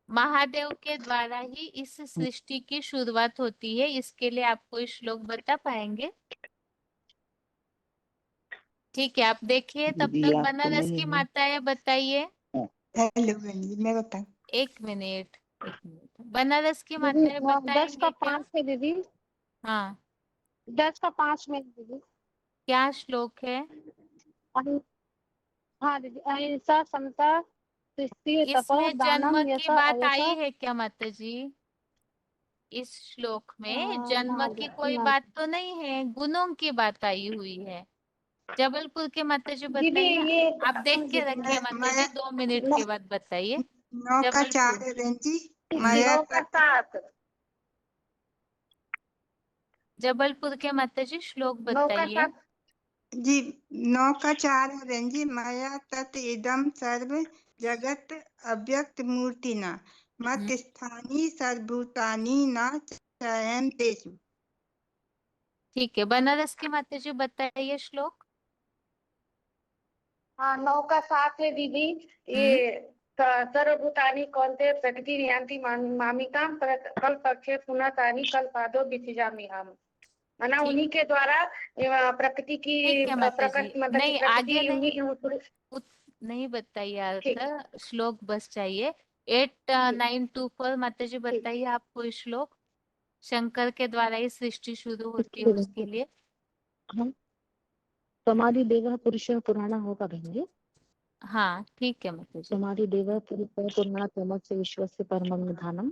महादेव के द्वारा ही इस सृष्टि की शुरुआत होती है, इसके लिए आप कोई श्लोक बता पाएंगे? ठीक है, आप देखिए, तब तक बनारस की माताएं बताइए। हेलो बहन जी, मैं बताऊं? एक मिनट बनारस की दीदी माताएं 10 का बताएंगे क्या? 5 है दीदी। हाँ, 10 का 5 में दीदी क्या श्लोक है? हाँ दीदी, अहिंसा समता सृष्टि तप इसमें जन्म दानम की यशा बात आई अयशा। है क्या माताजी? इस श्लोक में जन्म ना की कोई ना बात तो नहीं है, गुणों की बात आई हुई है। जबलपुर के माताजी दीदी बताइए, ये आप देख के रखिए माताजी, 2 मिनट के बाद बताइए। 9 का 4 जबलपुर है बहन जी। माया 9 का 7 जबलपुर के माताजी श्लोक 9 का बताइए। 7 जी 9 का 4 है बहन जी। माया तत् इदम सर्व जगत अव्यक्त मूर्ति न मत स्थानी सर्वभूतानि न चयन तेषु। ठीक है, बनारस की माताजी बताइए श्लोक। हाँ 9 का 7 है दीदी। ये सर्वभूतानि कौन्ते प्रकृति यान्ति मामिकाम कल्पक्षे पुनः तानि कल्पादो विसृजामि हम। है ना, उन्हीं के द्वारा प्रकृति की ठीक है माता जी। प्रकृति मतलब नहीं कि आगे प्रकृति नहीं नहीं बताइए ठीक। अर्थ, श्लोक बस चाहिए। 8924 माता जी बताइए आप कोई श्लोक। शंकर के द्वारा ही सृष्टि शुरू होती है उसके लिए। समाधि देव पुरुष पुराना होगा बहन। हाँ ठीक है माता जी। समाधि देव पुरुष पुराना तमस्य विश्वस्य परमं निधानम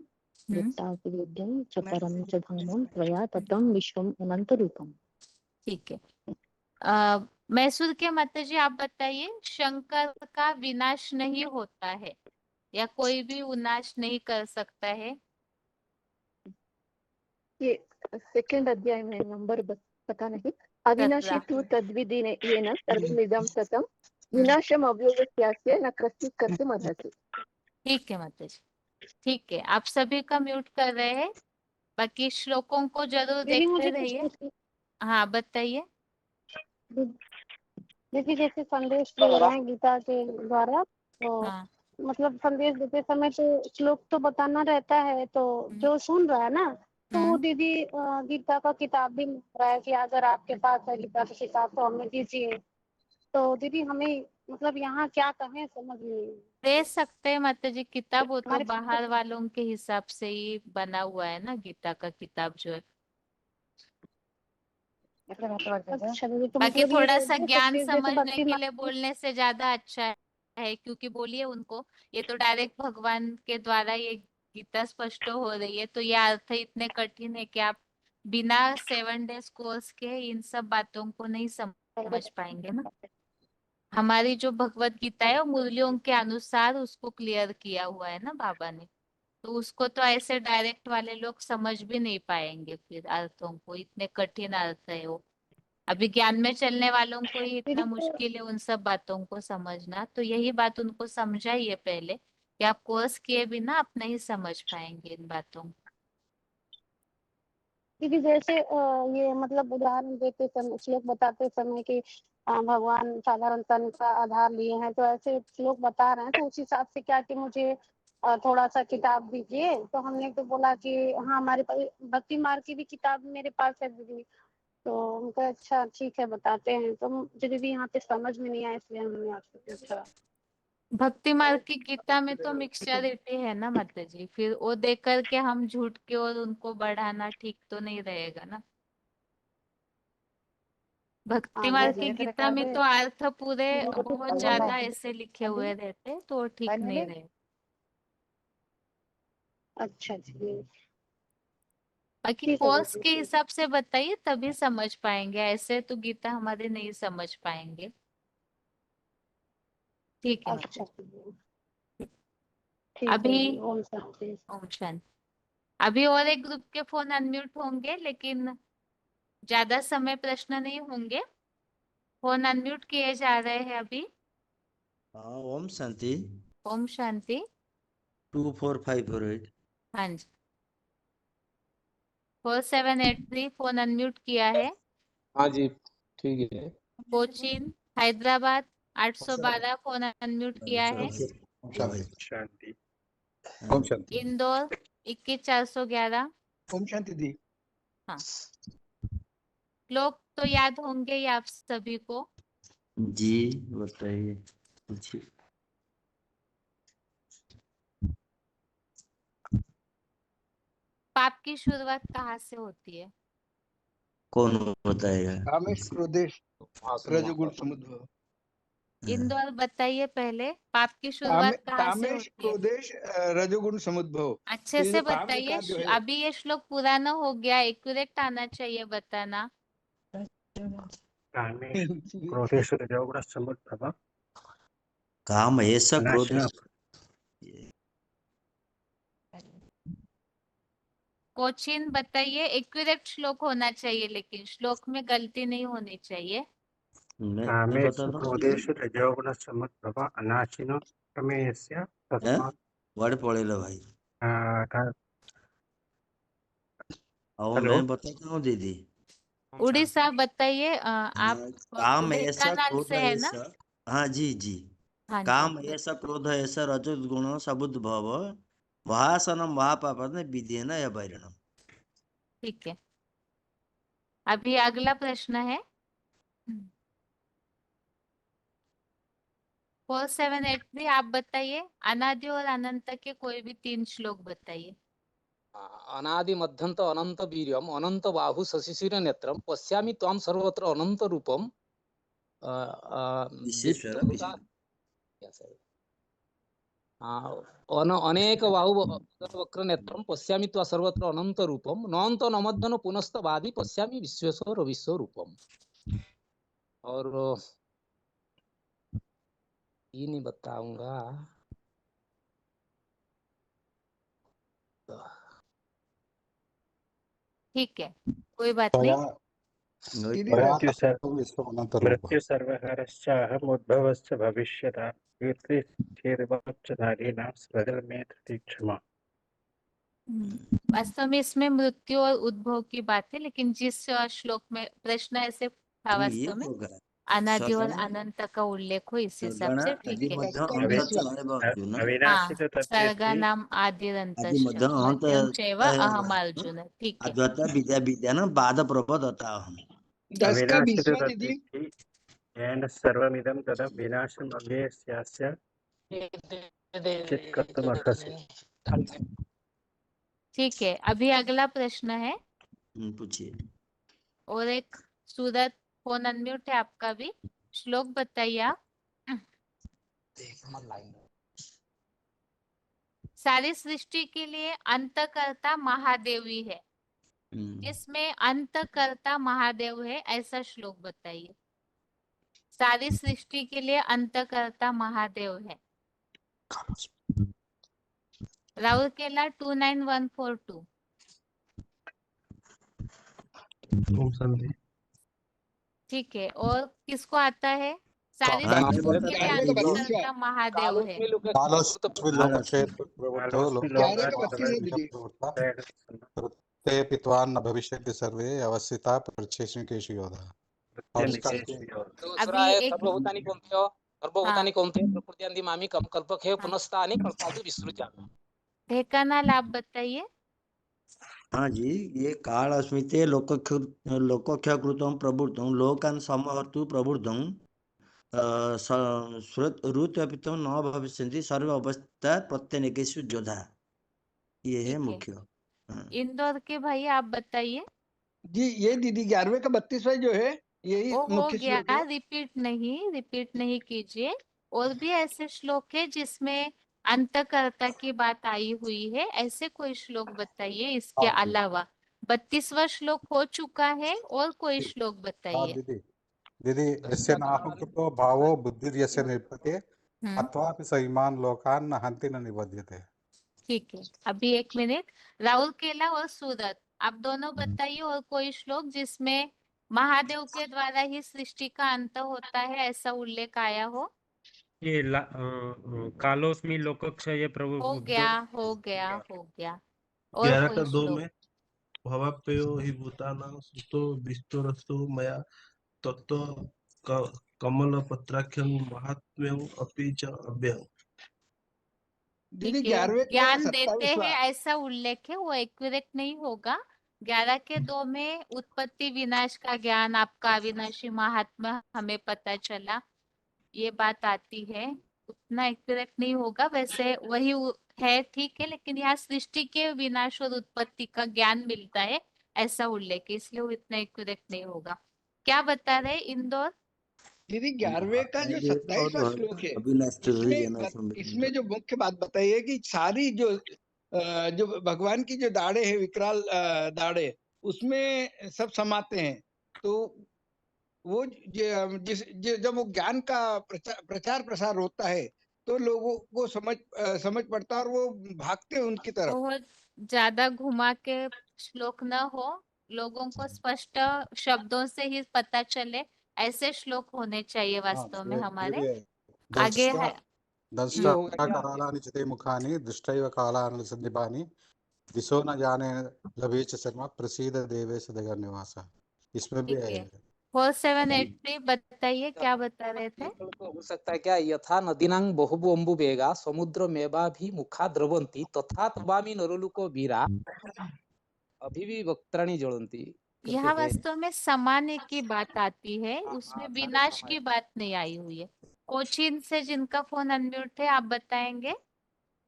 विद्यां च परम च धामं त्वया ततं विश्वम अनंत रूपम। ठीक है। मैसूर के माता जी आप बताइए, शंकर का विनाश नहीं होता है या कोई भी विनाश नहीं कर सकता है। ये सेकंड अध्याय में नंबर पता नहीं। अविनाशी तु तद्विधि येन सर्वमिदं ततं विनाशम अव्यवस्थ्यास्य न कश्चित् कर्तुम् अर्हति। ठीक है माता जी, ठीक है। आप सभी का म्यूट कर रहे हैं, बाकी श्लोकों को जरूर देखते रहिए। हाँ बताइए। देखिए जैसे संदेश दे रहे हैं गीता के द्वारा, तो मतलब संदेश देते समय तो श्लोक तो बताना रहता है, तो जो सुन रहा है ना तो वो दीदी गीता का किताब भी मिल रहा है कि अगर आपके पास है गीता का किताब तो हमें दीजिए। तो दीदी हमें मतलब यहाँ क्या कहें समझ नहीं। दे सकते हैं माता जी किताब, वो तो बाहर वालों के हिसाब से ही बना हुआ है ना गीता का किताब जो है। बाकी थोड़ा सा ज्ञान समझने के लिए बोलने से ज्यादा अच्छा है, क्योंकि बोलिए उनको, ये तो डायरेक्ट भगवान के द्वारा ये गीता स्पष्ट हो रही है, तो ये अर्थ इतने कठिन है कि आप बिना 7 डेज कोर्स के इन सब बातों को नहीं समझ पाएंगे ना। हमारी जो भगवत गीता है वो मूल्यों के अनुसार उसको क्लियर किया हुआ है ना बाबा ने, तो उसको तो ऐसे डायरेक्ट वाले लोग समझ भी नहीं पाएंगे फिर अर्थों को, इतने कठिन अर्थ है वो। अभी ज्ञान में चलने वालों को ही इतना मुश्किल है उन सब बातों को समझना, तो यही बात उनको समझाइए पहले कि आप कोर्स किए बिना आप नहीं समझ पाएंगे इन बातों को। क्योंकि जैसे ये मतलब उदाहरण देते समय, श्लोक बताते समय कि भगवान साधारण तन का आधार लिए हैं, तो ऐसे श्लोक बता रहे हैं, तो उस हिसाब से क्या कि मुझे थोड़ा सा किताब दीजिए। तो हमने तो बोला कि हाँ हमारे पास भक्ति मार्ग की भी किताब मेरे पास है दीदी। तो उनका अच्छा ठीक है बताते हैं, तो मुझे दीदी यहाँ पे समझ में नहीं आया इसलिए हमने आपसे पूछा। भक्ति मार्ग की गीता में तो मिक्सचरिटी है ना माता जी, फिर वो देख करके हम झूठ के और उनको बढ़ाना ठीक तो नहीं रहेगा ना। भक्ति मार्ग की गीता में तो अर्थ पूरे बहुत ज्यादा ऐसे लिखे हुए रहते, तो ठीक नहीं रहे। अच्छा जी। बाकी कोर्स के हिसाब से बताइए तभी समझ पाएंगे, ऐसे तो गीता हमारे नहीं समझ पाएंगे। ठीक है। अच्छा अभी ओम शांति। अभी और एक ग्रुप के फोन अनम्यूट होंगे, लेकिन ज्यादा समय प्रश्न नहीं होंगे। फोन अनम्यूट किए जा रहे हैं अभी। ओम शांति। ओम शांति। 24548। हाँ जी। 4783 फोन अनम्यूट किया है। हाँ जी ठीक है। कोचीन हैदराबाद 812 फोन अनम्यूट किया है। शांति। ओम शांति। इंदौर 21411। ओम शांति दी। हाँ, लोग तो याद होंगे ही आप सभी को। जी बताइए पूछिए। पाप की शुरुआत कहाँ से होती है? कौन बताएगा? कामेश क्रोधेश रजोगुण समुद्भव। इंदौर बताइए पहले, पाप की शुरुआत कहाँ से कामेश होती है? क्रोधेश रजोगुण समुद्भव। अच्छे से बताइए, अभी ये श्लोक पुराना हो गया, एक्यूरेट आना चाहिए बताना। क्रोधेश रजोगुण समुद्भव। काम ऐसा क्रोध। कोचिन बताइए, एक्यूरेट श्लोक होना चाहिए, लेकिन श्लोक में गलती नहीं होनी चाहिए। क्रोधेश रजोगुण समुद्भव अनाशिनो प्रमेयस्य तस्मात्। वर्ड पढ़ेला भाई। और मैं बताता हूँ दीदी। उड़ीसा बताइए, आप काम ऐसा ढेंकानाल क्रोध से है ना? ऐसा। हाँ जी जी। हाँ जी काम ऐसा क्रोध ऐसा रजोगुण समुद्भव महासनम महापापन विधेन या वैरणम। ठीक है, अभी अगला प्रश्न है 4783। आप बताइए, अनादि और अनंत के कोई भी 3 श्लोक बताइए। अनादि मध्यंत अनंत वीर्यम अनंत बाहु शशिशिर नेत्रम पश्यामि त्वाम सर्वत्र अनंत रूपम विश्वेश्वर विश्वभूता अनेक बाहु वक्र नेत्रम पश्यामि त्वा सर्वत्र अनंत रूपम नंत नमद्धन पुनस्त वादि पश्यामि विश्वेश्वर विश्व रूपम। और ये नहीं बताऊंगा। ठीक है, कोई बात नहीं। मृत्यु सर्वहरश्चाहमुद्भवश्च भविष्यता कीर्तिश्चेदवाच्यधारिणां स्वजलमेतति क्षमा। वास्तव में इसमें मृत्यु और उद्भव की बात है, लेकिन जिस श्लोक में प्रश्न ऐसे था वास्तव में अनादि और अनंत का उल्लेख हो, इस हिसाब से ठीक है। हाँ, सर्गा नाम आदिरंतश्च मध्यम चैव अहम अर्जुन। ठीक है, अद्वैता विद्या विद्या न बाद प्रबोधता हम। 10 का 20वां दीदी। येन सर्वमिदं तदा विनाशम् अव्ययस्यास्य चित्कर्तुमर्हसि। ठीक है, अभी अगला प्रश्न है। पूछिए। और एक सूरत फोन अनम्यूट है आपका भी, श्लोक बताइए आप। सारी सृष्टि के लिए अंतकर्ता महादेव ही है, जिसमें अंतकर्ता महादेव है, ऐसा श्लोक बताइए। सारी सृष्टि के लिए अंतकर्ता महादेव है। राहुल केला 29142। ठीक है, और किसको आता है? सारी सृष्टि के लिए अंतकर्ता महादेव है। 11 न भविष्यन्ति सर्वे अवस्थिता प्रच्छेषणिकेषु योधा। दूसरा है सर्वभूतानि कौन्तेय सर्वभूतानि कौन्तेय प्रकृति मामी कम कल्पखे पुनस्तानि कल्पादि विसृजामि। ढेकानाल आप बताइए। हाँ जी, ये काल अस्मिते लोकख्यकृतं प्रवृत्तं लोकान् समहर्तु प्रवृत्तं ऋतुअपितं न भविष्यन्ति सर्व अवस्था प्रत्यनेकेषु योधा। ये है मुख्य। इंदौर के भाई आप बताइए। जी ये दीदी 11वें का 32वां जो है यही वो हो मुख्य गया, श्लोक है। रिपीट नहीं कीजिए। और भी ऐसे श्लोक है जिसमें अंतकर्ता की बात आई हुई है, ऐसे कोई श्लोक बताइए इसके अलावा। 32वां श्लोक हो चुका है, और कोई श्लोक बताइए। दीदी यस्य नाहंकृतो भावो बुद्धिर्यस्य निवर्तते अथवापि स इमान् लोकान् न हन्ति न निबध्यते। ठीक है, अभी 1 मिनट। राहुल केला और सूरत आप दोनों बताइए, और कोई श्लोक जिसमें महादेव के द्वारा ही सृष्टि का अंत होता है, ऐसा उल्लेख आया हो। ये कालोस्मि लोकक्षय प्रभु हो गया। और 11 कोई का 2 श्लोक? में भवाप्ययो हि भूतानां सुतो विस्तरस्तु मया तत्व कमलपत्राख्यं महात्म्यम् अपि च अव्ययम्। ठीक है, ज्ञान देते हैं ऐसा उल्लेख है, वो एक्यूरेट नहीं होगा। 11 के 2 में उत्पत्ति विनाश का ज्ञान, आपका अविनाशी महात्मा हमें पता चला, ये बात आती है, उतना एक्यूरेट नहीं होगा। वैसे वही है, ठीक है, लेकिन यहाँ सृष्टि के विनाश और उत्पत्ति का ज्ञान मिलता है, ऐसा उल्लेख है, इसलिए वो इतना एक्यूरेट नहीं होगा। क्या बता रहे इंदौर? दीदी 11वें का जो 27वां श्लोक है, इसमें जो मुख्य बात बताई है कि सारी जो भगवान की जो दाढ़े है, विकराल दाढ़े, उसमें सब समाते हैं। तो वो जब वो ज्ञान का प्रचार प्रसार होता है तो लोगों को समझ पड़ता है और वो भागते हैं उनकी तरफ। बहुत ज्यादा घुमा के श्लोक न हो, लोगों को स्पष्ट शब्दों से ही पता चले, ऐसे श्लोक होने चाहिए वास्तव में हमारे। आगे है दंष्टाकाराणि च ते मुखानि दृष्टैव कालानि सन्निभानि दिशो न जाने लभे च शर्मा प्रसीद देवेश जगन्निवास। इसमें भी है। 4783 बताइए क्या बता रहे थे? तो हो सकता है क्या, यथा नदीनां बहुबोम्बु वेगा समुद्र मेवा भी मुखा द्रवंती तथा तवामी नरुलुको वीरा अभी भी वक्त्राणि ज्वलंती यहाँ करके है। वास्तव में समान्य की बात आती है, उसमें सारे विनाश समय की बात नहीं आई हुई है। कोचीन से जिनका फोन अनम्यूट है आप बताएंगे।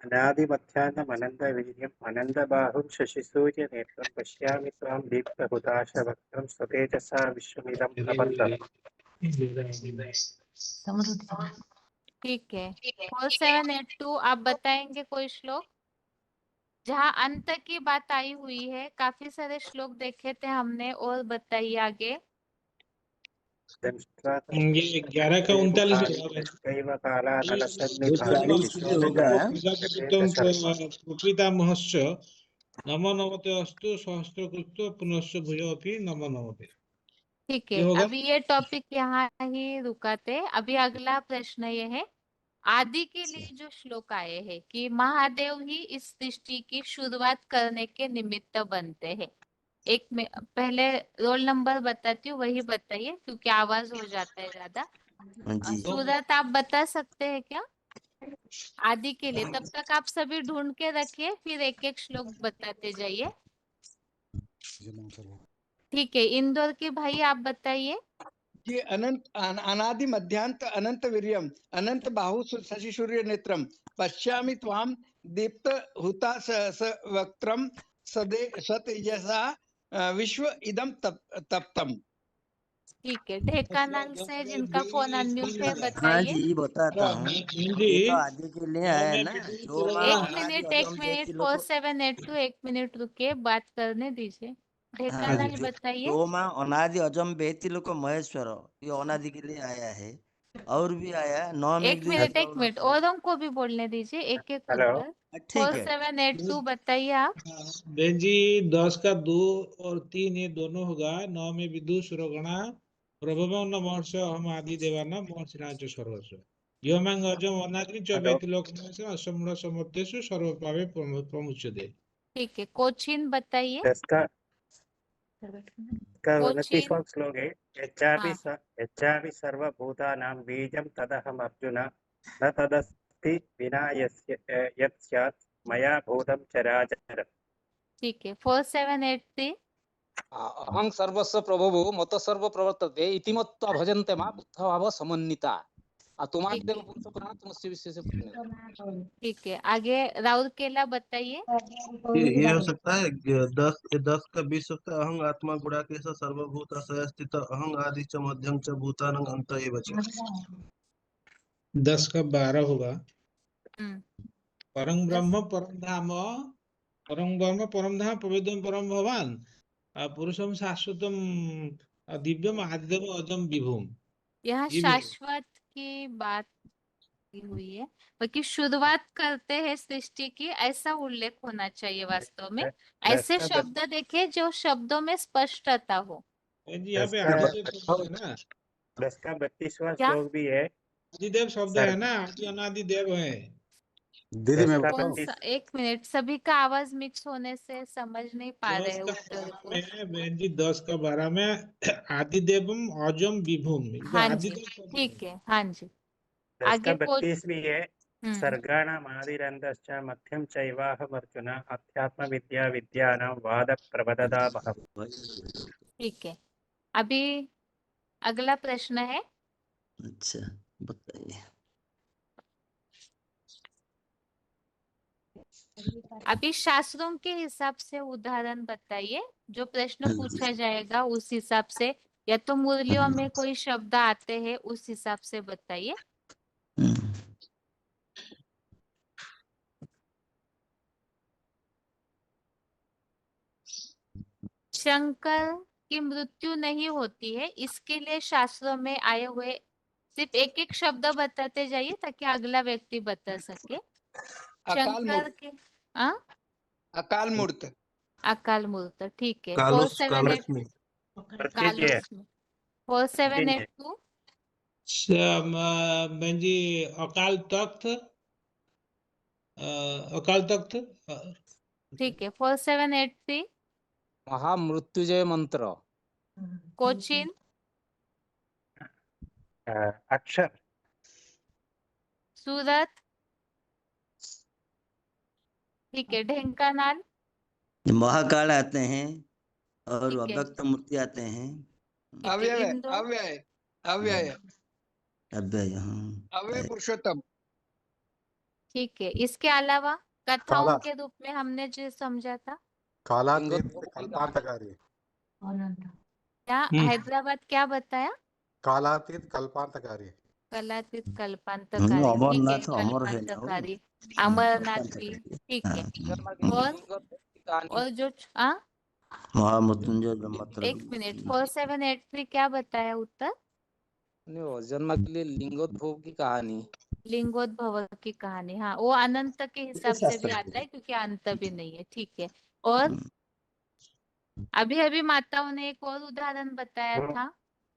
अनादिमध्याह्नम् अनन्तवीर्यम् अनन्तबाहुं शशिसूर्यनेत्रं पश्यामि त्वां दीप्तहुताशवक्त्रं स्वतेजसा विश्वमिदं तपन्तम्। ठीक है, 4782 आप बताएंगे कोई श्लोक जहाँ अंत की बात आई हुई है? काफी सारे श्लोक देखे थे हमने, और बताइए आगे। ये 11 का 39 वो 40 पे होगा। पितामहश्च नमो नमते अस्तु सहस्त्रकृत्व पुनश्च भुजोपि नमो नमते। ठीक ये है, होगा। अभी ये टॉपिक यहाँ ही रुकाते। अभी अगला प्रश्न ये है, आदि के लिए जो श्लोक आए हैं कि महादेव ही इस सृष्टि की शुरुआत करने के निमित्त बनते हैं। एक में पहले रोल नंबर बताती हूँ, वही बताइए क्योंकि आवाज हो जाता है ज्यादा। जी सूरत आप बता सकते हैं क्या आदि के लिए? तब तक आप सभी ढूंढ के रखिए, फिर एक एक श्लोक बताते जाइए। ठीक है, इंदौर के भाई आप बताइए। ये अनंत अनादि मध्यांत अनंत वीर्यम अनंत बाहु शशि सूर्य नेत्रम पश्यामि त्वाम दीप्त हुता वक्त्रम सदे सतेजसा विश्व इदम तप्तम। ठीक है, ढेकानाल से जिनका फोन अनम्यूट है हाँ बताइए। जी बताता हूँ। ये तो आदि के लिए है ना, जो माँ एक अनादि मिनट अजम वेति लोक। 4782 एक मिनट रुकिए, बात करने दीजिए। हाँ, ढेकानाल बताइए। जो माँ अनादि अजम वेति लोक महेश्वर, ये अनादि के लिए आया है। और भी आया 9 में एक मिनट औरों को भी बोलने दीजिए, एक एक उत्तर। ठीक है। 4782 बताइए आप। बहन जी 10 का 2 और 3 ये दोनों होगा। 9 में विदु सुरगणा प्रभवं न महर्ष हम आदि देवाना महर्षिराज सर्वस्व योमंग अजम अनादि च वेति लोकस्य असमूढ़ समर्थेषु सर्वपावे प्रमुच्यते। ठीक है, कोचिन बताइए। इसका कोचिन 29वां श्लोक है, यच्चापि सर्वभूतानां बीजं तदहम् अर्जुन न तदस्ति विना यत् स्यात् मया भूतं चराचरम्। ठीक है, 4783। अहं सर्वस्व प्रभवो मत सर्व प्रवर्तते इति मत्वा भजन्ते मां बुद्धभाव समन्विता तुम्हादेव पुरुष पुराण तुमस्य विशेष। ठीक है, आगे राउरकेला बताइए। ये हो सकता है 10 का 20 सकता है। अहं आत्मा गुणाकेश सर्वभूत आश्रय स्थित अहं आदि च मध्यम च भूतानां अंत एव च। 10 का 12 होगा। परम ब्रह्म परम धाम पवित्रम परम भगवान पुरुषम शाश्वतम दिव्यम आदिदेव अजम विभुम। यहाँ शाश्वत की बात की हुई है, बाकी शुरुआत करते हैं सृष्टि की, ऐसा उल्लेख होना चाहिए वास्तव में। ऐसे शब्द देखे जो शब्दों में स्पष्टता हो। यहाँ पे आदिदेव ना, 10 का 32वां क्या श्लोक भी है। आदिदेव शब्द है ना, आदि अनादि देव है। दीदी मैं कौन सा? एक मिनट, सभी का आवाज मिक्स होने से समझ नहीं पा रहे हैं उत्तर को। बहन जी 10 का 12 में आदिदेवम अजम विभुम। हाँ जी, ठीक है, हाँ जी। 10 का आगे को 32 भी है। सर्गाणाम् आदिरन्तश्च मध्यं चैवाहमर्जुन अध्यात्म विद्या विद्यानां वाद प्रवददामहम्। ठीक है, अभी अगला प्रश्न है। अच्छा बताइए। अभी शास्त्रों के हिसाब से उदाहरण बताइए, जो प्रश्न पूछा जाएगा उस हिसाब से, या तो मुरलियों में कोई शब्द आते हैं उस हिसाब से बताइए। शंकर की मृत्यु नहीं होती है, इसके लिए शास्त्रों में आए हुए सिर्फ एक एक शब्द बताते जाइए ताकि अगला व्यक्ति बता सके। शंकर के अकाल मूर्त। अकाल मूर्त, ठीक है। कालोस 4782 बहन जी अकाल तख्त ठीक है। 4783 महामृत्युजय मंत्र। कोचिन अक्षर। सूरत, ठीक है। ढेंकानाल, महाकाल आते हैं और ठीक है। अव्यक्त मूर्ति आते हैं। ठीक है। अव्यय इंदौर, अव्यय अव्यय अव्यय, हाँ। अव्यय पुरुषोत्तम। ठीक है। इसके अलावा कथाओं काला के रूप में हमने जो समझा था, कालातीत कल्पांतकारी। क्या हैदराबाद क्या बताया? कालातीत कल्पांतकारी। कलातीत कल्पांतकारी, ठीक है। अमरनाथ अमर है ना वो। कल्पांतकारी, अमरनाथ भी, ठीक है। और जो महामृत्युंजय ब्रह्मोत्तर एक मिनट, 4783 क्या बताया उत्तर? जन्म के लिए लिंगोद्भव की कहानी। लिंगोद्भव की कहानी, हाँ, वो अनंत के हिसाब से भी आता है क्योंकि अंत भी नहीं है, ठीक है। और अभी अभी माताओं ने एक और उदाहरण बताया था,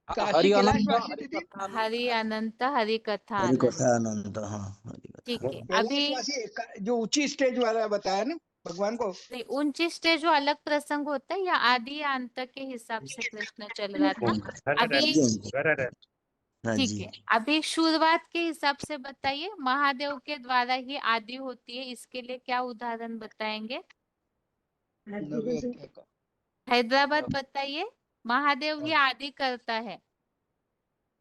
काशी कैलाशवासी दीदी। हरि अनंत, हरि कथा हरि अनंत, कथा आनंद, हाँ। ठीक है। अभी कैलाशवासी जो ऊंची स्टेज वाला बताया ना भगवान को। नहीं, ऊंची स्टेज जो अलग प्रसंग होता है या आदि या अंत के हिसाब से प्रश्न चल रहा था अभी, ठीक है। अभी शुरुआत के हिसाब से बताइए, महादेव के द्वारा ही आदि होती है, इसके लिए क्या उदाहरण बताएंगे? हैदराबाद बताइए, महादेव ही आदि करता है।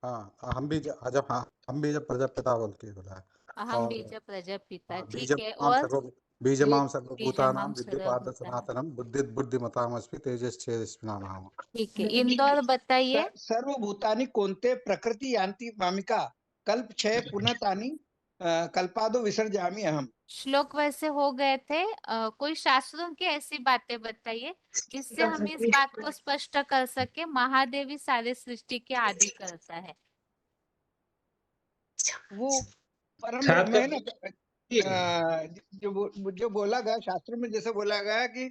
हाँ, हम भी जब प्रजापिता बोल के बोला है। अहम बीज प्रजापिता, ठीक बीजम है। मां और सर्व बीजमां सर्वभूतानां बीजमां विद्युपाद सर्वभूतानां, सनातनम बुद्धिमतामस्मि तेजश्चेदस्मिनामहम्। ठीक है। इंदौर बताइए, सर्वभूतानि कोणते प्रकृति यान्ति मामिका कल्प क्षय पुनः तानि कल्पादो विसर्जामि अहम। श्लोक वैसे हो गए थे। कोई शास्त्रों की ऐसी बातें बताइए जिससे हम इस बात को स्पष्ट कर सके महादेव ही सारे सृष्टि के आदि करता है। वो परम सात ब्रह्म का है ना। जो बोला गया शास्त्र में, जैसे बोला गया कि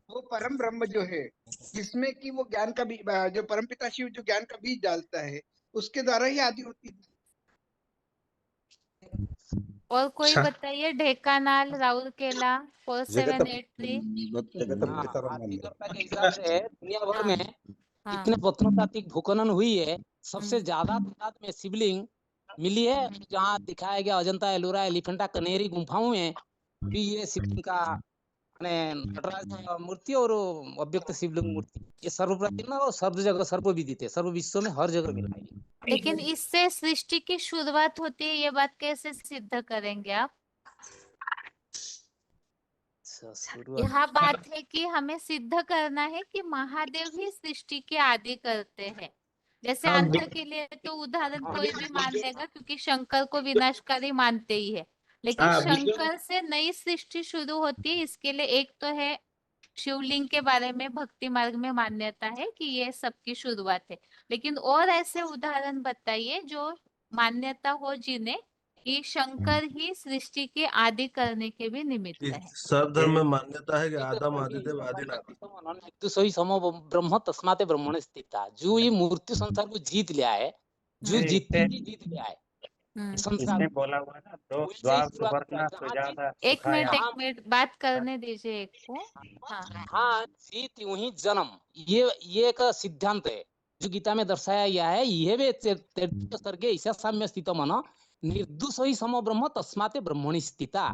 वो परम ब्रह्म जो है जिसमें कि वो ज्ञान का बीज, जो परमपिता शिव जो ज्ञान का बीज डालता है उसके द्वारा ही आदि होती है। और कोई बताइए, ढेकानाल, राउरकेला, 4783। आदिकर्ता के हिसाब से दुनिया भर में जितने प्रत्नतात्विक भूखनन हुई है, सबसे ज्यादा तादाद में शिवलिंग मिली है। जहाँ दिखाया गया अजंता, एलोरा, एलिफेंटा, कनेरी गुम्फाओं में भी ये शिवलिंग का नटराज मूर्ति और अव्यक्त शिवलिंग मूर्ति ये सर्वप्राचीन और सर्व जगह सर्वविदित है, सर्व विश्व में हर जगह मिला है। लेकिन इससे सृष्टि की शुरुआत होती है, ये बात कैसे सिद्ध करेंगे आप? यह बात है कि हमें सिद्ध करना है कि महादेव ही सृष्टि के आदि करते हैं। जैसे अंत के लिए तो उदाहरण कोई भी मान लेगा क्योंकि शंकर को विनाशकारी मानते ही है, लेकिन शंकर से नई सृष्टि शुरू होती है। इसके लिए एक तो है शिवलिंग के बारे में भक्ति मार्ग में मान्यता है कि ये सबकी शुरुआत है, लेकिन और ऐसे उदाहरण बताइए जो मान्यता हो जिन्हें कि शंकर ही सृष्टि के आदि करने के भी निमित्त है। सब धर्म में मान्यता है कि आदम आदिदेव आदिनाथ सोई समो ब्रह्म तस्माते ब्रह्मण स्थिता। जो ये मूर्ति संसार को जीत लिया है, जो जीतते ही जीत लिया है संसार। इसमें बोला हुआ ना द्वार सुवर्णा सुजाता एक मिनट बात करने दीजिए एक को। हाँ, जीत यूं ही जन्म, ये एक सिद्धांत है जो गीता में दर्शाया गया है। यह वे सर्गे ईशा साम्य स्थित मन निर्दोष ही समो ब्रह्म तस्माते ब्रह्मणि स्थिता।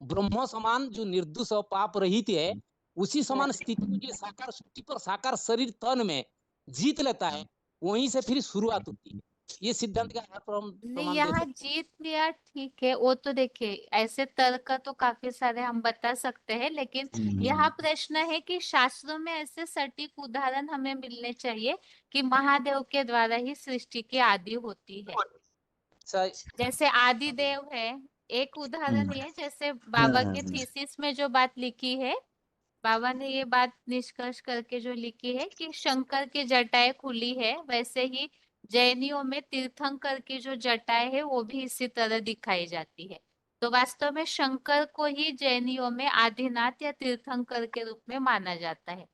ब्रह्म समान जो निर्दोष पाप रहित है, उसी समान स्थिति को जो साकार सृष्टि पर साकार शरीर तन में जीत लेता है, वहीं से फिर शुरुआत होती है। ये सिद्धांत का नहीं, यहाँ जीत लिया ठीक है, वो तो देखिए ऐसे तर्क तो काफी सारे हम बता सकते हैं, लेकिन यहाँ प्रश्न है कि शास्त्रों में ऐसे सटीक उदाहरण हमें मिलने चाहिए कि महादेव के द्वारा ही सृष्टि की आदि होती है। जैसे आदिदेव है एक उदाहरण है, जैसे बाबा के थीसिस में जो बात लिखी है, बाबा ने ये बात निष्कर्ष करके जो लिखी है कि शंकर की जटाएं खुली है, वैसे ही जैनियों में तीर्थंकर की जो जटाएं है वो भी इसी तरह दिखाई जाती है। तो वास्तव में शंकर को ही जैनियों में आदिनाथ या तीर्थंकर के रूप में माना जाता है।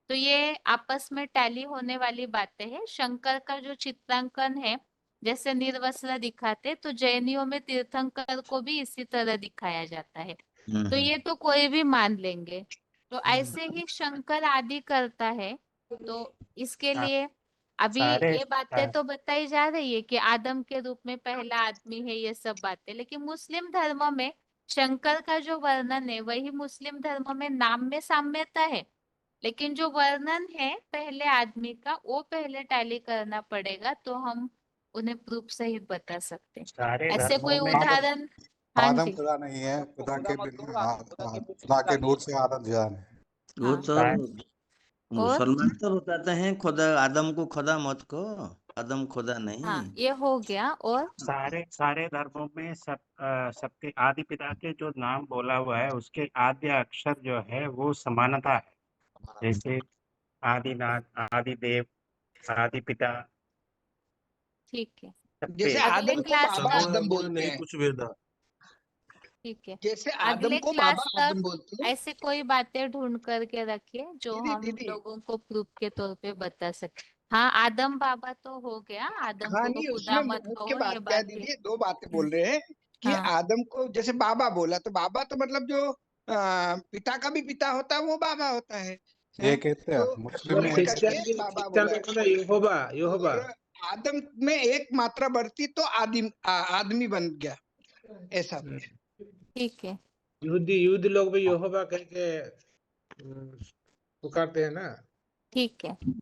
तो ये आपस में टैली होने वाली बातें हैं। शंकर का जो चित्रांकन है जैसे निर्वस्त्र दिखाते, तो जैनियों में तीर्थंकर को भी इसी तरह दिखाया जाता है। तो ये तो कोई भी मान लेंगे। तो ऐसे ही शंकर आदि करता है, तो इसके लिए अभी सारे ये बातें तो बताई जा रही है कि आदम के रूप में पहला आदमी है, ये सब बातें, लेकिन मुस्लिम धर्म में शंकर का जो वर्णन है वही मुस्लिम धर्म में नाम में साम्यता है, लेकिन जो वर्णन है पहले आदमी का वो पहले टैली करना पड़ेगा, तो हम उन्हें प्रूफ सहित बता सकते हैं। सारे ऐसे कोई धर्मों में उदाहरण? हाँ आदम जी। खुदा नहीं है, खुदा के बिना खुदा के नूर से आदम जुदा नहीं। वो हाँ। तो और मुसलमान तो बताते हैं खुदा, आदम को खुदा मत को, आदम खुदा नहीं। हाँ, ये हो गया। और सारे धर्मों में सबके आदि पिता के जो नाम बोला हुआ है उसके आद्य अक्षर जो है वो समानता है, जैसे आदिनाथ, आदिदेव, आदि पिता। ठीक है, जैसे अगले आदम को क्लास बाबा तक, आदम बोलते नहीं हैं, कुछ भेदा। ठीक है, जैसे आदम अगले को क्लास बाबा तक आदम बोलते हैं। ऐसे कोई बातें ढूंढ करके रखिए जो दीदी हम दीदी लोगों को प्रूफ के तौर पे बता सके। हाँ, आदम बाबा तो हो गया, आदम हाँ को नहीं, खुदा उसमें मत मुख्य कहो, बात ये क्या है बात है। दीदी, दो बातें बोल रहे हैं कि हाँ। आदम को जैसे बाबा बोला, तो बाबा तो मतलब जो पिता का भी पिता होता है वो बाबा होता है, ये कहते हैं तो मुस्लिम में इस एक करके बाबा बोला है। में यहोवा यहोवा और आदम में एक मात्रा बढ़ती तो आदमी बन गया, ऐसा भी है। ठीक है, यहूदी लोग भी यहोवा कह के पुकारते हैं ना। ठीक है, तो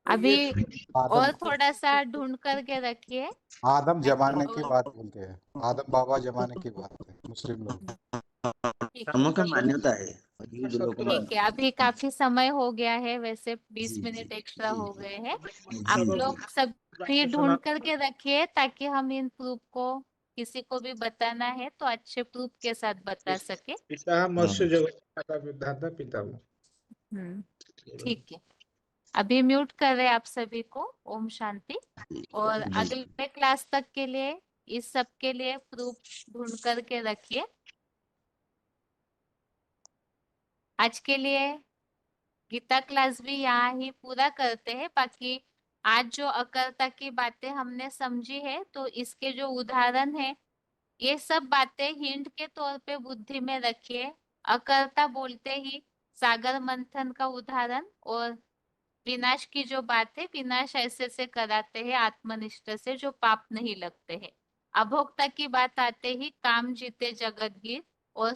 अभी आदम और थोड़ा सा ढूंढ करके रखिए। आदम जमाने की और बात बोलते हैं, आदम बाबा जमाने की बात है मुस्लिम लोग। ठीक है, धर्मों का मान्यता है, युद्ध लोग ठीक मानते है, अभी काफी समय हो गया है, वैसे 20 जी मिनट एक्स्ट्रा हो गए हैं। जी आप जी। लोग सब भी ढूंढ करके रखिए ताकि हम इन प्रूफ को किसी को भी बताना है तो अच्छे प्रूफ के साथ बता सके। पिता मत्स्य जगत का विधाता पिता। ठीक है, अभी म्यूट कर रहे हैं आप सभी को। ओम शांति। और जी। अगले क्लास तक के लिए इस सब के लिए प्रूफ ढूंढ करके रखिए। आज के लिए गीता क्लास भी यहाँ ही पूरा करते हैं। बाकी आज जो अकर्ता की बातें हमने समझी है, तो इसके जो उदाहरण है ये सब बातें हिंट के तौर पे बुद्धि में रखिए। अकर्ता बोलते ही सागर मंथन का उदाहरण, और विनाश की जो बात है, विनाश ऐसे से कराते हैं आत्मनिष्ठ से जो पाप नहीं लगते हैं। अभोक्ता की बात आते ही काम जीते जगतगीर, और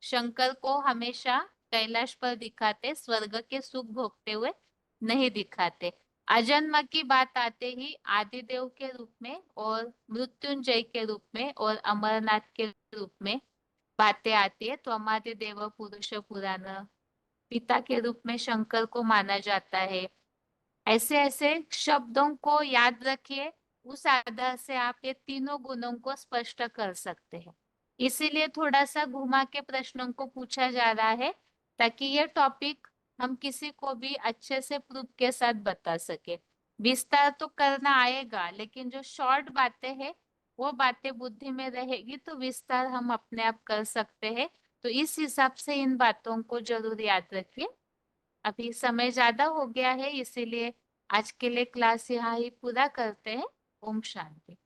शंकर को हमेशा कैलाश पर दिखाते, स्वर्ग के सुख भोगते हुए नहीं दिखाते। अजन्मा की बात आते ही आदिदेव के रूप में और मृत्युंजय के रूप में और अमरनाथ के रूप में बातें आती है, तो अमादिदेव पुरुष पुराण पिता के रूप में शंकर को माना जाता है। ऐसे ऐसे शब्दों को याद रखिए, उस आधार से आप ये तीनों गुणों को स्पष्ट कर सकते हैं। इसीलिए थोड़ा सा घुमा के प्रश्नों को पूछा जा रहा है ताकि ये टॉपिक हम किसी को भी अच्छे से प्रूफ के साथ बता सके। विस्तार तो करना आएगा, लेकिन जो शॉर्ट बातें हैं वो बातें बुद्धि में रहेगी तो विस्तार हम अपने आप कर सकते हैं। तो इस हिसाब से इन बातों को जरूर याद रखिए। अभी समय ज्यादा हो गया है, इसीलिए आज के लिए क्लास यहाँ ही पूरा करते हैं। ओम शांति।